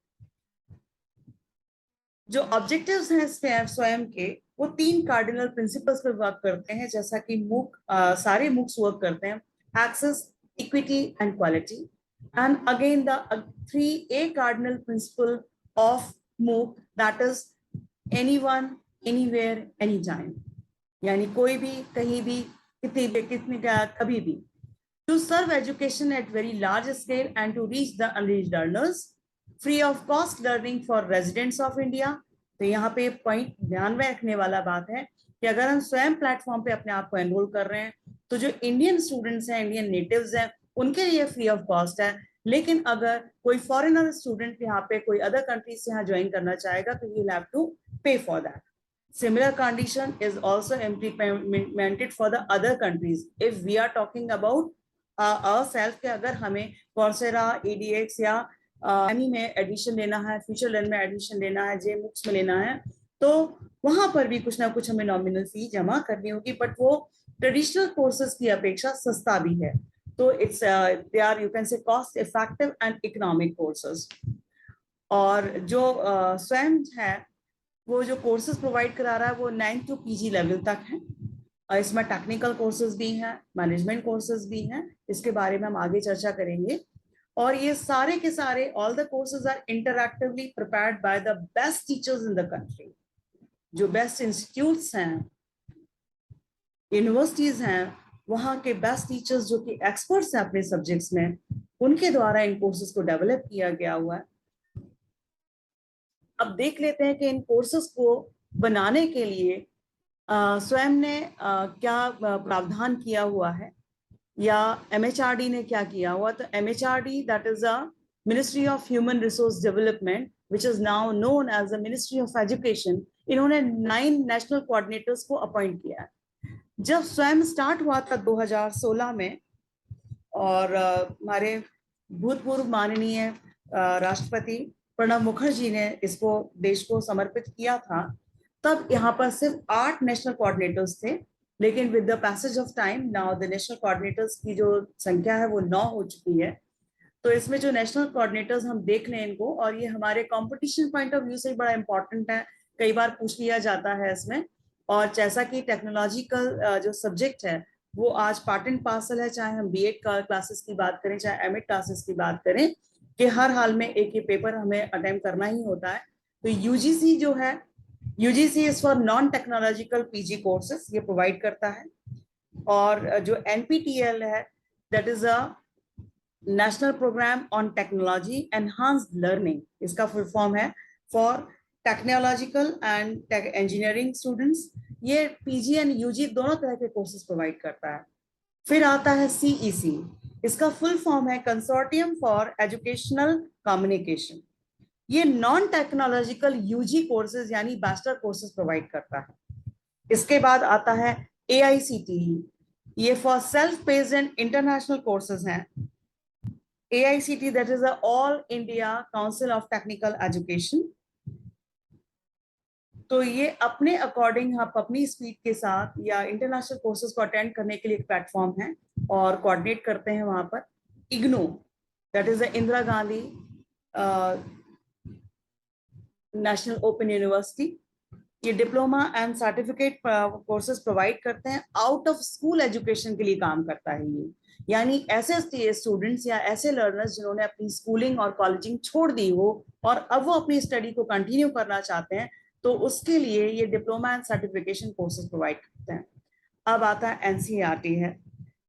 जो ऑब्जेक्टिव्स हैं स्वयं के, वो 3 कार्डिनल प्रिंसिपल्स पर वर्क करते हैं, जैसा कि मूक सारे मूक्स वर्क करते हैं: access, equity and quality. And again the 3A cardinal principle of MOOC, that is anyone, anywhere, any time, यानी कोई भी, कहीं भी, कितनी कभी भी। To serve education at very large scale and to reach the unreached learners, free of cost learning for residents of India. तो यहाँ पे पॉइंट ध्यान में रखने वाला बात है कि अगर हम स्वयं प्लेटफॉर्म पे अपने आप को एनरोल कर रहे हैं तो जो इंडियन स्टूडेंट्स हैं, इंडियन नेटिव्स हैं, उनके लिए फ्री ऑफ कॉस्ट है। लेकिन अगर कोई फॉरेनर स्टूडेंट यहाँ पे कोई अदर कंट्री से यहाँ ज्वाइन करना चाहेगा तो यू हैव टू पे for that. Similar condition is also implemented for the other countries. If we are talking about ourselves, कि अगर हमें Coursera, EDX या एमी में एडमिशन लेना है, फ्यूचर लर्न में एडमिशन लेना है, JMOOCs में लेना है, तो वहां पर भी कुछ ना कुछ हमें नॉमिनल फी जमा करनी होगी, बट वो ट्रेडिशनल कोर्सेज की अपेक्षा सस्ता भी है। तो it's they are, you can say, cost effective and economic courses. और जो स्वयं है वो जो कोर्सेज प्रोवाइड करा रहा है वो 9 to PG लेवल तक है, और इसमें टेक्निकल कोर्सेज भी हैं, मैनेजमेंट कोर्सेज भी हैं, इसके बारे में हम आगे चर्चा करेंगे। और ये सारे के सारे, all the courses are interactively prepared by the best teachers in the country. जो बेस्ट इंस्टीट्यूट्स हैं, यूनिवर्सिटीज हैं, वहाँ के बेस्ट टीचर्स जो कि एक्सपर्ट्स हैं अपने सब्जेक्ट्स में, उनके द्वारा इन कोर्सेज को डेवलप किया गया हुआ है। अब देख लेते हैं कि इन कोर्सेज को बनाने के लिए स्वयं ने क्या प्रावधान किया हुआ है, या MHRD ने क्या किया हुआ। तो MHRD, that is a ministry of human resource development, which is now known as the Ministry of Education, इन्होंने 9 नेशनल कोऑर्डिनेटर्स को अपॉइंट किया है। जब स्वयं स्टार्ट हुआ था 2016 में, और हमारे भूतपूर्व माननीय राष्ट्रपति प्रणब मुखर्जी ने इसको देश को समर्पित किया था, तब यहाँ पर सिर्फ 8 नेशनल कोऑर्डिनेटर्स थे। लेकिन with the passage of time now the national coordinators की जो संख्या है वो 9 हो चुकी है। तो इसमें जो नेशनल कोऑर्डिनेटर्स हम देख लें इनको, और ये हमारे कंपटीशन पॉइंट ऑफ व्यू से बड़ा इंपॉर्टेंट है, कई बार पूछ लिया जाता है इसमें। और जैसा कि टेक्नोलॉजिकल जो सब्जेक्ट है वो आज पार्ट एंड पार्सल है, चाहे हम बीएड क्लासेस की बात करें चाहे एमएड क्लासेस की बात करें, कि हर हाल में एक ये पेपर हमें अटेम्प्ट करना ही होता है। तो यूजीसी जो है, UGC is for non technological PG courses, ये प्रोवाइड करता है। और जो एनपीटीईएल है, that is a national programme on technology enhanced learning, इसका फुल फॉर्म है for technological and engineering students. ये पीजी एंड यूजी दोनों तरह के कोर्सेज प्रोवाइड करता है। फिर आता है सीईसी, इसका फुल फॉर्म है कंसोर्टियम फॉर एजुकेशनल कम्युनिकेशन। ये नॉन टेक्नोलॉजिकल यूजी कोर्सेज यानी बैचलर कोर्सेज प्रोवाइड करता है। इसके बाद आता है एआईसीटीई, ये for self paced and international courses हैं। AICT, that is the All India Council of Technical Education। तो ये अपने अकॉर्डिंग आप अपनी स्पीड के साथ या इंटरनेशनल कोर्सेज को अटेंड करने के लिए एक प्लेटफॉर्म है और कोऑर्डिनेट करते हैं वहां पर। IGNOU, that is the Indira Gandhi national open university, ये diploma and certificate courses provide करते हैं। आउट ऑफ स्कूल एजुकेशन के लिए काम करता है ये, यानी ऐसे स्टूडेंट्स या ऐसे लर्नर्स जिन्होंने अपनी स्कूलिंग और कॉलेजिंग छोड़ दी हो और अब वो अपनी स्टडी को कंटिन्यू करना चाहते हैं, तो उसके लिए ये diploma and certification courses provide करते हैं। अब आता है एनसीईआरटी है।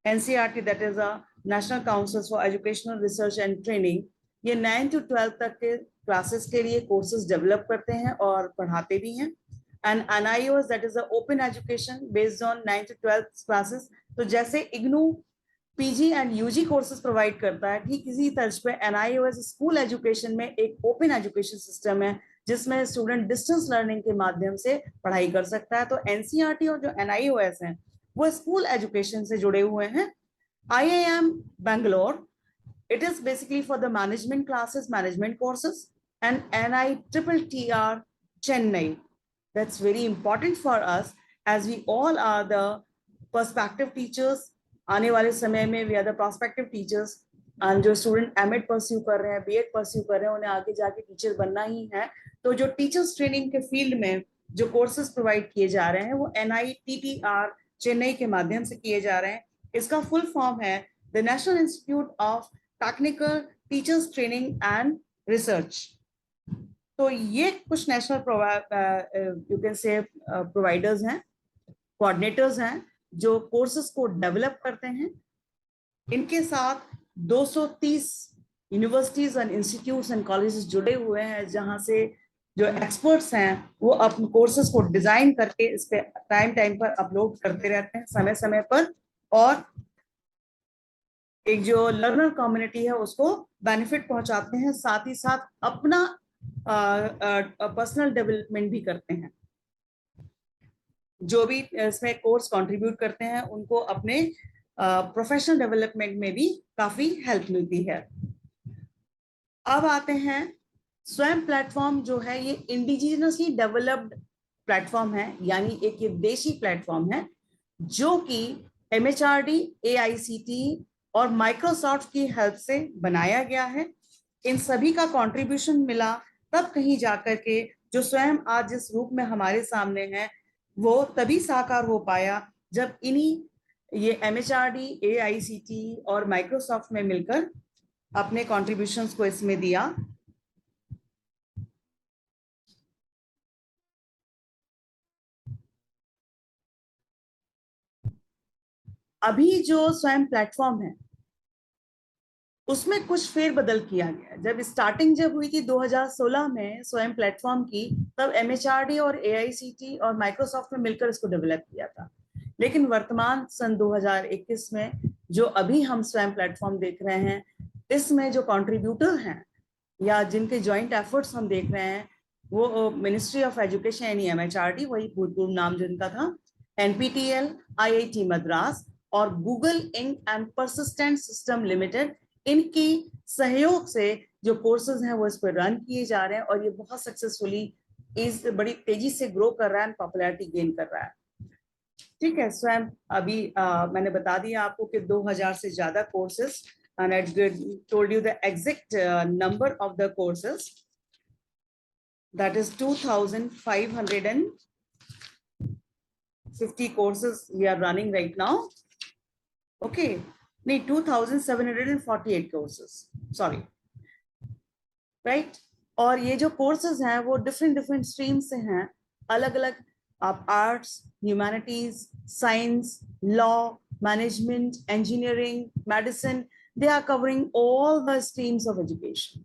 NCERT that is a national council for educational research and training, ये 9 to 12 तक के क्लासेस के लिए कोर्सेज डेवलप करते हैं और पढ़ाते भी हैं। And NIOS, that is a open education based on 9 to 12 classes. तो जैसे IGNOU PG and UG courses provide करता है, ठीक इसी तर्ज पे NIOS स्कूल एजुकेशन में एक ओपन एजुकेशन सिस्टम है जिसमें स्टूडेंट डिस्टेंस लर्निंग के माध्यम से पढ़ाई कर सकता है। तो एनसीईआरटी और जो NIOS हैं वो स्कूल एजुकेशन से जुड़े हुए हैं। IIM Bangalore, it is basically for the management classes, management courses, and NITTR Chennai, that's very important for us as we all are the prospective teachers। आने वाले समय में we are the prospective teachers, and जो स्टूडेंट एमएड परस्यू कर रहे हैं, बीएड परस्यू कर रहे हैं, उन्हें आगे जाके टीचर बनना ही है। तो जो टीचर्स ट्रेनिंग के फील्ड में जो कोर्सेज प्रोवाइड किए जा रहे हैं वो NITTR चेन्नई के माध्यम से किए जा रहे हैं। इसका फुल फॉर्म है the national institute of technical teachers training and research. तो ये कुछ नेशनल यू कैन से प्रोवाइडर्स हैं, कोऑर्डिनेटर्स हैं जो कोर्सेज को डेवलप करते हैं। इनके साथ 230 universities and institutes and colleges जुड़े हुए हैं, जहां से जो एक्सपर्ट्स हैं वो अपने कोर्सेज को डिजाइन करके इस पे टाइम पर अपलोड करते रहते हैं समय समय पर, और एक जो लर्नर कम्युनिटी है उसको बेनिफिट पहुंचाते हैं, साथ ही साथ अपना पर्सनल डेवलपमेंट भी करते हैं। जो भी इसमें कोर्स कंट्रीब्यूट करते हैं उनको अपने प्रोफेशनल डेवलपमेंट में भी काफी हेल्प मिलती है। अब आते हैं स्वयं प्लेटफॉर्म जो है ये इंडिजिनसली डेवलप्ड प्लेटफॉर्म है, यानी एक ये देशी प्लेटफॉर्म है जो कि MHRD, AICTE और माइक्रोसॉफ्ट की हेल्प से बनाया गया है। इन सभी का कंट्रीब्यूशन मिला तब कहीं जाकर के जो स्वयं आज जिस रूप में हमारे सामने है वो तभी साकार हो पाया जब इन्हीं ये MHRD, AICTE और माइक्रोसॉफ्ट में मिलकर अपने कंट्रीब्यूशंस को इसमें दिया। अभी जो स्वयं प्लेटफॉर्म है उसमें कुछ फेरबदल किया गया। जब स्टार्टिंग हुई थी 2016 में स्वयं प्लेटफॉर्म की, तब MHRD और AICTE और माइक्रोसॉफ्ट में मिलकर इसको डेवलप किया था। लेकिन वर्तमान सन 2021 में जो अभी हम स्वयं प्लेटफॉर्म देख रहे हैं, इसमें जो कंट्रीब्यूटर हैं या जिनके जॉइंट एफर्ट्स हम देख रहे हैं, वो मिनिस्ट्री ऑफ एजुकेशन यानी MHRD, वही भूतपूर्व नाम जिनका था, NPTEL, IIT मद्रास और Google Inc and Persistent System Limited, इनकी सहयोग से जो कोर्सेज हैं वो इस पर रन किए जा रहे हैं और ये बहुत सक्सेसफुली इस बड़ी तेजी से ग्रो कर रहा है, पॉपुलैरिटी गेन कर रहा है। ठीक है, स्वयं अभी मैंने बता दिया आपको कि 2000 से ज्यादा courses, and I told you the exact number of the courses, that is 2550 courses we are running right now. Okay, no, 2748 courses, sorry, right? और ये जो कोर्सेज हैं वो डिफरेंट स्ट्रीम से हैं, अलग अलग, आप arts, humanities, science, law, management, engineering, medicine, they are covering all the streams of education.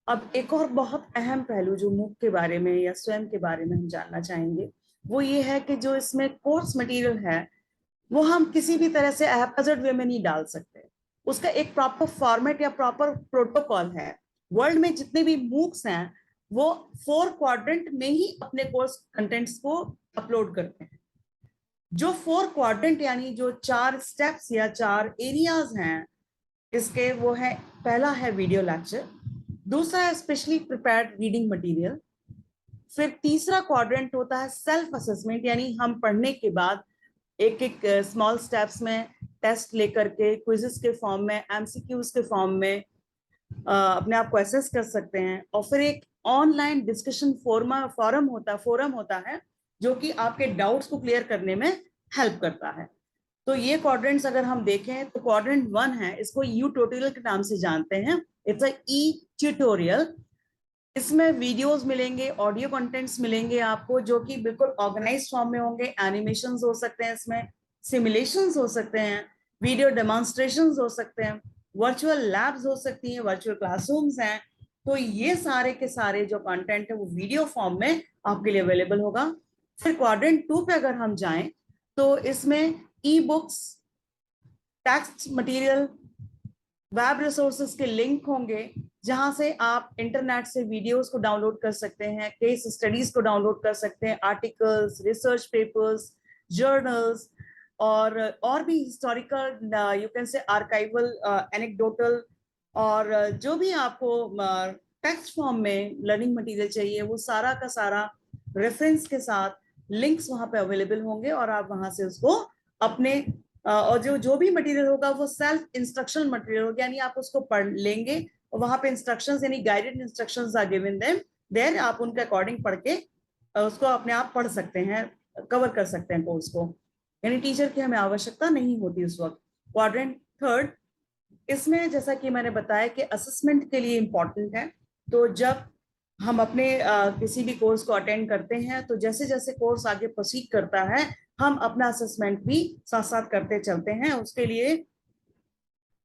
अब एक और बहुत अहम पहलू जो MOOC के बारे में या स्वयं के बारे में हम जानना चाहेंगे, वो ये है कि जो इसमें कोर्स मटेरियल है वो हम किसी भी तरह से हैप्पैज़ार्ड वे में नहीं डाल सकते। उसका एक प्रॉपर फॉर्मेट या प्रॉपर प्रोटोकॉल है। वर्ल्ड में जितने भी MOOCs हैं वो 4 क्वाड्रेंट में ही अपने कोर्स कंटेंट्स को अपलोड करते हैं। जो 4 क्वाड्रेंट यानी जो 4 स्टेप्स या 4 एरियाज हैं इसके, वो है, पहला है वीडियो लेक्चर, दूसरा है स्पेशली प्रिपेयर्ड रीडिंग मटेरियल, फिर तीसरा क्वाड्रेंट होता है सेल्फ असेसमेंट, यानी हम पढ़ने के बाद एक एक स्मॉल स्टेप्स में टेस्ट लेकर के क्विजेस के फॉर्म में, MCQs के फॉर्म में अपने आप को असेस कर सकते हैं। और फिर एक ऑनलाइन डिस्कशन फोरम होता है जो कि आपके डाउट्स को क्लियर करने में हेल्प करता है। तो ये क्वाड्रेंट्स अगर हम देखें तो क्वाड्रेंट 1 है, इसको यू ट्यूटोरियल के नाम से जानते हैं, इट्स अ ट्यूटोरियल। इसमें वीडियोस मिलेंगे, ऑडियो कंटेंट्स मिलेंगे आपको जो कि बिल्कुल ऑर्गेनाइज्ड फॉर्म में होंगे, एनिमेशंस हो सकते हैं, इसमें सिमुलेशंस हो सकते हैं, वीडियो डेमोन्स्ट्रेशंस हो सकते हैं, वर्चुअल लैब्स हो सकती हैं, वर्चुअल क्लासरूम्स हैं। तो ये सारे के सारे जो कंटेंट है वो वीडियो फॉर्म में आपके लिए अवेलेबल होगा। फिर क्वाड्रेंट 2 पे अगर हम जाएं तो इसमें e books, text material, web resources के लिंक होंगे जहां से आप इंटरनेट से वीडियोस को डाउनलोड कर सकते हैं, केस स्टडीज को डाउनलोड कर सकते हैं, आर्टिकल्स, रिसर्च पेपर्स, जर्नल्स और भी हिस्टोरिकल, यू कैन से आर्काइवल, एनेक्डोटल, और जो भी आपको टेक्स्ट फॉर्म में लर्निंग मटेरियल चाहिए वो सारा का सारा रेफरेंस के साथ लिंक्स वहां पे अवेलेबल होंगे और आप वहां से उसको अपने और जो भी मटेरियल होगा वो सेल्फ इंस्ट्रक्शन मटेरियल होगा, यानी आप उसको पढ़ लेंगे और वहां पे इंस्ट्रक्शंस यानी guided instructions are given them, then आप उनके अकॉर्डिंग पढ़ के उसको अपने आप पढ़ सकते हैं, कवर कर सकते हैं कोर्स को, यानी टीचर की हमें आवश्यकता नहीं होती उस वक्त। क्वाड्रेंट 3, इसमें जैसा कि मैंने बताया कि असेसमेंट के लिए इम्पोर्टेंट है। तो जब हम अपने किसी भी कोर्स को अटेंड करते हैं तो जैसे जैसे कोर्स आगे प्रोसीड करता है हम अपना असेसमेंट भी साथ साथ करते चलते हैं। उसके लिए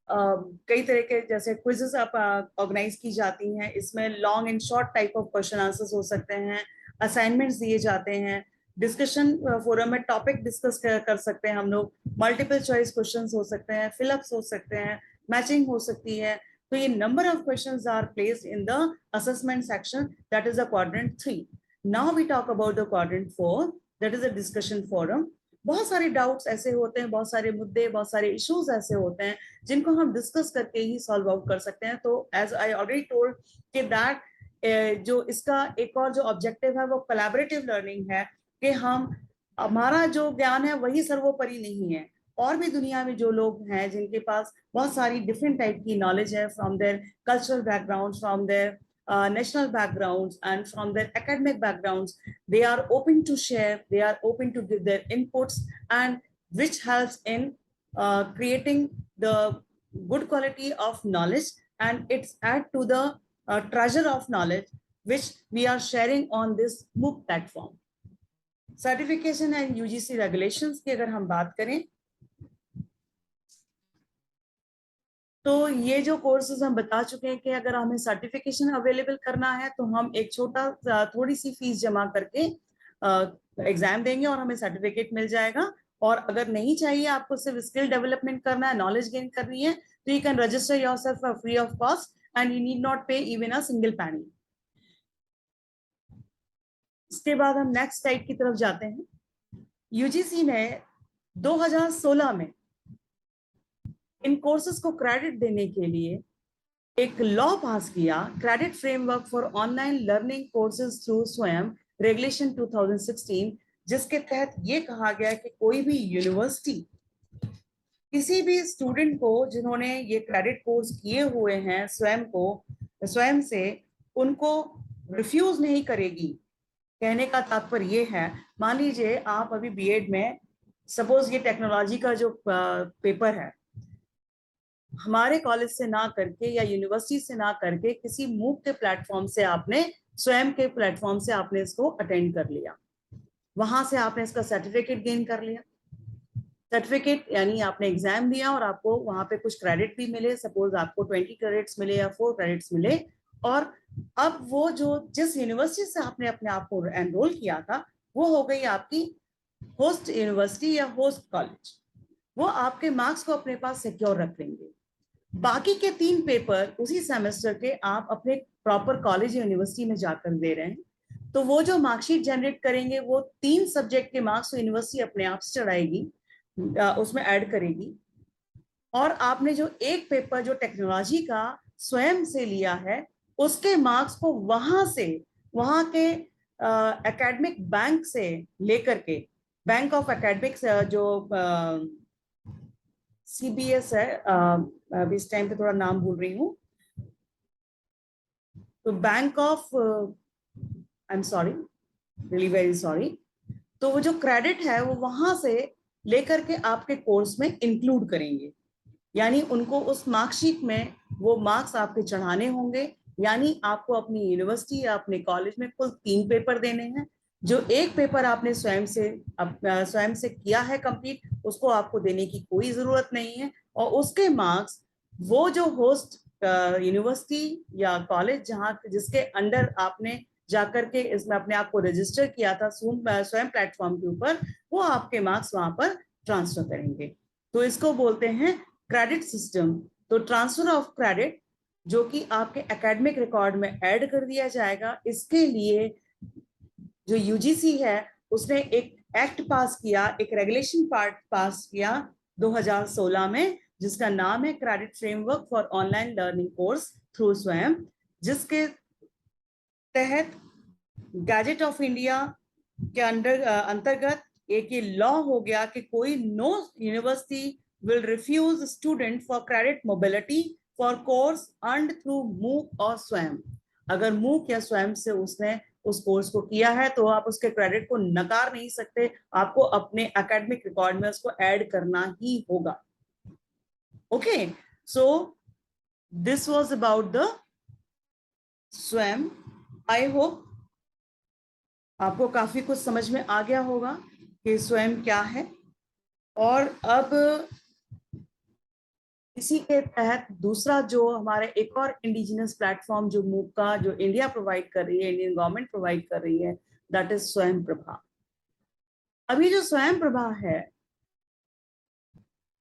कई तरह के जैसे क्विजेस आप ऑर्गेनाइज की जाती हैं, इसमें long and short type of question answers हो सकते हैं, असाइनमेंट्स दिए जाते हैं, डिस्कशन फोरम में टॉपिक डिस्कस कर सकते हैं हम लोग, मल्टीपल चॉइस क्वेश्चंस हो सकते हैं, फिलअप्स हो सकते हैं, मैचिंग हो सकती है। तो ये number of questions are placed in the assessment section, that is the quadrant 3। Now we talk about the quadrant 4, that is a discussion forum. बहुत सारे डाउट्स ऐसे होते हैं, बहुत सारे मुद्दे, बहुत सारे इश्यूज ऐसे होते हैं जिनको हम डिस्कस करके ही सॉल्व आउट कर सकते हैं। तो एज आई ऑलरेडी टोल्ड कि दैट जो इसका एक और जो ऑब्जेक्टिव है वो कोलैबोरेटिव लर्निंग है, कि हमारा जो ज्ञान है वही सर्वोपरि नहीं है, और भी दुनिया में जो लोग हैं जिनके पास बहुत सारी डिफरेंट टाइप की नॉलेज है, from their cultural background, from their national backgrounds and from their academic backgrounds, they are open to share, they are open to give their inputs, and which helps in creating the good quality of knowledge, and it's add to the treasure of knowledge which we are sharing on this MOOC platform. Certification and UGC regulations की अगर हम बात करें तो ये जो कोर्सेज हम बता चुके हैं कि अगर हमें सर्टिफिकेशन अवेलेबल करना है तो हम एक थोड़ी सी फीस जमा करके एग्जाम देंगे और हमें सर्टिफिकेट मिल जाएगा। और अगर नहीं चाहिए, आपको सिर्फ स्किल डेवलपमेंट करना है, नॉलेज गेन करनी है, तो you can register yourself for free of cost and you need not pay even a single penny. इसके बाद हम नेक्स्ट स्लाइड की तरफ जाते हैं। यूजीसी ने 2016 में इन कोर्सेज को क्रेडिट देने के लिए एक लॉ पास किया, credit framework for online learning courses through स्वयं रेगुलेशन 2016, जिसके तहत ये कहा गया कि कोई भी यूनिवर्सिटी किसी भी स्टूडेंट को जिन्होंने ये क्रेडिट कोर्स किए हुए हैं स्वयं से, उनको रिफ्यूज नहीं करेगी। कहने का तात्पर्य ये है, मान लीजिए आप अभी बीएड में, सपोज ये टेक्नोलॉजी का जो पेपर है, हमारे कॉलेज से ना करके या यूनिवर्सिटी से ना करके किसी मूक के प्लेटफॉर्म से आपने, स्वयं के प्लेटफॉर्म से आपने इसको अटेंड कर लिया, वहां से आपने इसका सर्टिफिकेट गेन कर लिया। सर्टिफिकेट यानी आपने एग्जाम दिया और आपको वहां पे कुछ क्रेडिट भी मिले, सपोज आपको 20 क्रेडिट्स मिले या 4 क्रेडिट्स मिले, और अब वो जो जिस यूनिवर्सिटी से आपने अपने आप को एनरोल किया था वो हो गई आपकी होस्ट यूनिवर्सिटी या होस्ट कॉलेज। वो आपके मार्क्स को अपने पास सिक्योर रख लेंगे। बाकी के 3 पेपर उसी सेमेस्टर के आप अपने प्रॉपर कॉलेज यूनिवर्सिटी में जाकर दे रहे हैं, तो वो जो मार्कशीट जनरेट करेंगे वो 3 सब्जेक्ट के मार्क्स यूनिवर्सिटी अपने आप से चढ़ाएगी, उसमें ऐड करेगी। और आपने जो एक पेपर जो टेक्नोलॉजी का स्वयं से लिया है, उसके मार्क्स को वहां के एकेडमिक बैंक से लेकर के, बैंक ऑफ एकेडमिक्स जो सीबीएस है, अभी इस टाइम पे थोड़ा नाम भूल रही हूँ, तो bank of, I am sorry, really very sorry, तो वो जो क्रेडिट है वो वहां से लेकर के आपके कोर्स में इंक्लूड करेंगे, यानी उनको उस मार्कशीट में वो मार्क्स आपके चढ़ाने होंगे। यानी आपको अपनी यूनिवर्सिटी या अपने कॉलेज में कुल 3 पेपर देने हैं। जो एक पेपर आपने स्वयं से किया है कंप्लीट, उसको आपको देने की कोई जरूरत नहीं है, और उसके मार्क्स वो जो होस्ट यूनिवर्सिटी या कॉलेज जहां जिसके अंडर आपने जाकर के इसमें अपने आप को रजिस्टर किया था स्वयं प्लेटफॉर्म के ऊपर, वो आपके मार्क्स वहां पर ट्रांसफर करेंगे। तो इसको बोलते हैं क्रेडिट सिस्टम। तो ट्रांसफर ऑफ क्रेडिट जो कि आपके एकेडमिक रिकॉर्ड में ऐड कर दिया जाएगा, इसके लिए जो यूजीसी है उसने एक एक्ट पास किया, एक रेगुलेशन पास किया 2016 में, जिसका नाम है credit framework for online learning course through स्वयं, जिसके तहत गैजेट ऑफ इंडिया के अंतर्गत एक ये लॉ हो गया कि कोई no university will refuse student for credit mobility for course earned through MOOC और स्वयं। अगर MOOC या स्वयं से उसने उस कोर्स को किया है तो आप उसके क्रेडिट को नकार नहीं सकते, आपको अपने एकेडमिक रिकॉर्ड में उसको ऐड करना ही होगा। Okay, so this was about the Swayam. I hope आपको काफी कुछ समझ में आ गया होगा कि स्वयं क्या है। और अब इसी के तहत दूसरा जो हमारे एक और इंडिजिनस प्लेटफॉर्म जो मूक का जो इंडिया प्रोवाइड कर रही है, इंडियन गवर्नमेंट प्रोवाइड कर रही है, दैट इज स्वयं प्रभा। अभी जो स्वयं प्रभा है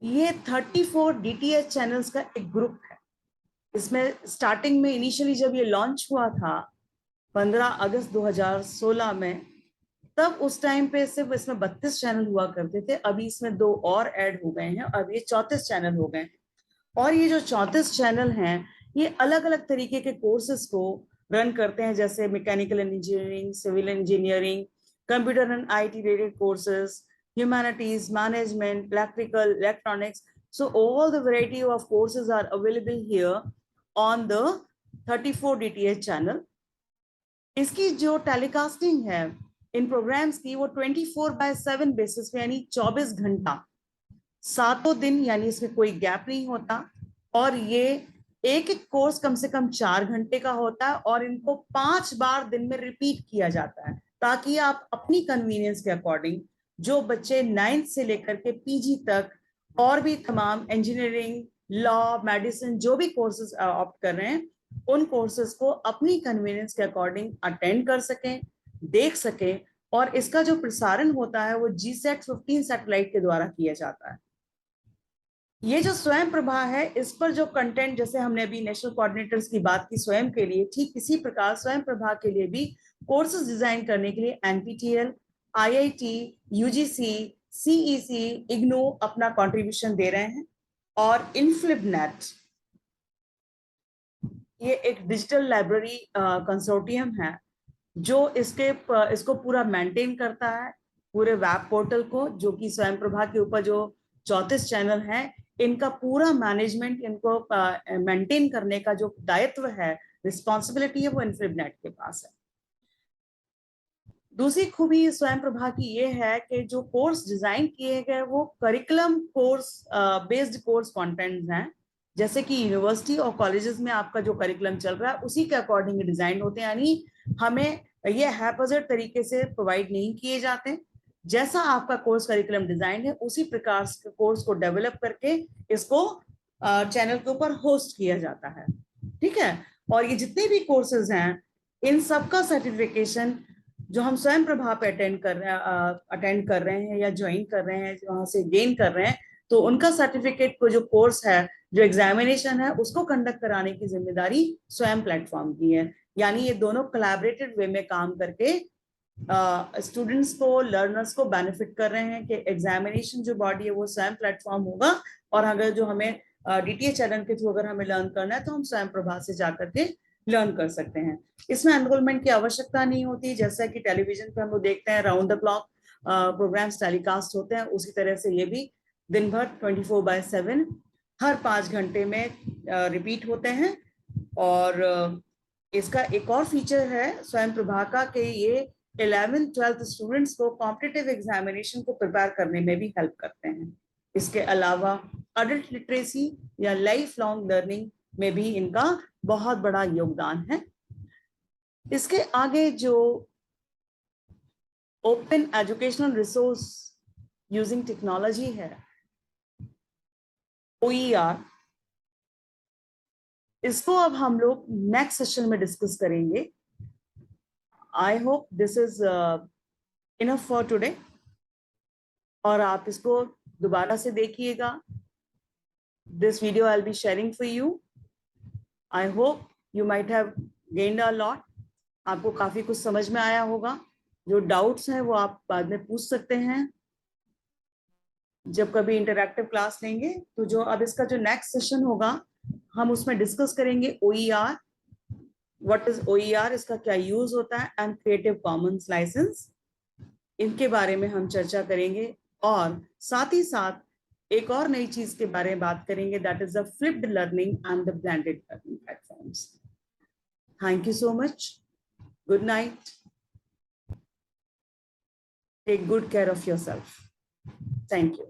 ये 34 डीटीएच चैनल्स का एक ग्रुप है। इसमें स्टार्टिंग में इनिशियली जब ये लॉन्च हुआ था 15 अगस्त 2016 में, तब उस टाइम पे सिर्फ इसमें 32 चैनल हुआ करते थे। अभी इसमें 2 और ऐड हो गए हैं, अब ये 34 चैनल हो गए। और ये जो 34 चैनल हैं ये अलग अलग तरीके के कोर्सेज को रन करते हैं, जैसे mechanical engineering, civil engineering, computer and IT related courses, humanities, management, electrical, electronics. So all the variety of courses are available here on the 34 DTH channel. इसकी जो टेलीकास्टिंग है इन प्रोग्राम्स की वो 24/7 बेसिस पे, यानी 24 घंटा 7 दिन, यानी इसमें कोई गैप नहीं होता। और ये एक एक कोर्स कम से कम 4 घंटे का होता है और इनको 5 बार दिन में रिपीट किया जाता है, ताकि आप अपनी कन्वीनियंस के अकॉर्डिंग जो बच्चे 9th से लेकर के पीजी तक और भी तमाम इंजीनियरिंग, लॉ, मेडिसिन जो भी कोर्सेज ऑप्ट कर रहे हैं, उन कोर्सेज को अपनी कन्वीनियंस के अकॉर्डिंग अटेंड कर सकें, देख सकें। और इसका जो प्रसारण होता है वो GSAT 15 सैटेलाइट के द्वारा किया जाता है। ये जो स्वयं प्रभा है, इस पर जो कंटेंट, जैसे हमने अभी नेशनल कोऑर्डिनेटर्स की बात की स्वयं के लिए, ठीक इसी प्रकार स्वयं प्रभा के लिए भी कोर्सेज डिजाइन करने के लिए NPTEL, IIT, UGC, CEC, IGNOU अपना कंट्रीब्यूशन दे रहे हैं। और इनफ्लिबनेट, ये एक डिजिटल लाइब्रेरी कंसोर्टियम है जो इसको पूरा मेंटेन करता है, पूरे वेब पोर्टल को, जो कि स्वयं प्रभा के ऊपर जो 34 चैनल हैं, इनका पूरा मैनेजमेंट, इनको मेंटेन करने का जो दायित्व है, रिस्पॉन्सिबिलिटी है, वो इनफ्लिबनेट के पास है। दूसरी खूबी स्वयं प्रभा की ये है कि जो कोर्स डिजाइन किए गए वो curriculum course based course contents हैं। जैसे कि यूनिवर्सिटी और कॉलेजेस में आपका जो करिकुलम चल रहा है उसी के अकॉर्डिंग डिजाइन होते हैं, यानी हमें ये हैपजर्ड तरीके से प्रोवाइड नहीं किए जाते। जैसा आपका कोर्स करिकुलम डिजाइन है उसी प्रकार के कोर्स को डेवलप करके इसको चैनल के ऊपर होस्ट किया जाता है। ठीक है। और ये जितने भी कोर्सेज हैं, इन सबका सर्टिफिकेशन जो हम स्वयं प्रभा पे अटेंड कर रहे हैं या ज्वाइन कर रहे हैं, वहां से गेन कर रहे हैं, तो उनका सर्टिफिकेट को, जो कोर्स है, जो एग्जामिनेशन है, उसको कंडक्ट कराने की जिम्मेदारी स्वयं प्लेटफॉर्म की है। यानी ये दोनों कोलैबोरेटिव वे में काम करके स्टूडेंट्स को, लर्नर्स को बेनिफिट कर रहे हैं कि एग्जामिनेशन जो बॉडी है वो स्वयं प्लेटफॉर्म होगा, और अगर जो हमें डीटीए चैनल के थ्रू अगर हमें लर्न करना है तो हम स्वयं प्रभा से जाकर के लर्न कर सकते हैं। इसमें एनरोलमेंट की आवश्यकता नहीं होती, जैसा कि टेलीविजन पर हम लोग देखते हैं round the clock programmes telecast होते हैं, उसी तरह से ये भी दिन भर 24/7 हर 5 घंटे में रिपीट होते हैं। और इसका एक और फीचर है स्वयं प्रभा का कि ये 11th-12th स्टूडेंट्स को कॉम्पिटिटिव एग्जामिनेशन को प्रिपेयर करने में भी हेल्प करते हैं। इसके अलावा अडल्ट लिटरेसी या लाइफ लॉन्ग लर्निंग में भी इनका बहुत बड़ा योगदान है। इसके आगे जो open educational resource using technology है, OER, इसको अब हम लोग नेक्स्ट सेशन में डिस्कस करेंगे। I hope this is enough for today, और आप इसको दोबारा से देखिएगा। This video I will be sharing for you. I hope you might have gained a lot. आपको काफी कुछ समझ में आया होगा। जो डाउट्स हैं वो आप बाद में पूछ सकते हैं जब कभी इंटरैक्टिव क्लास लेंगे। तो जो अब इसका जो नेक्स्ट सेशन होगा, हम उसमें डिस्कस करेंगे OER, व्हाट इज OER, इसका क्या यूज होता है, एंड क्रिएटिव कॉमन्स लाइसेंस, इनके बारे में हम चर्चा करेंगे। और साथ ही साथ एक और नई चीज के बारे में बात करेंगे, that is the flipped learning and the blended learning platforms. Thank you so much. Good night. Take good care of yourself. Thank you.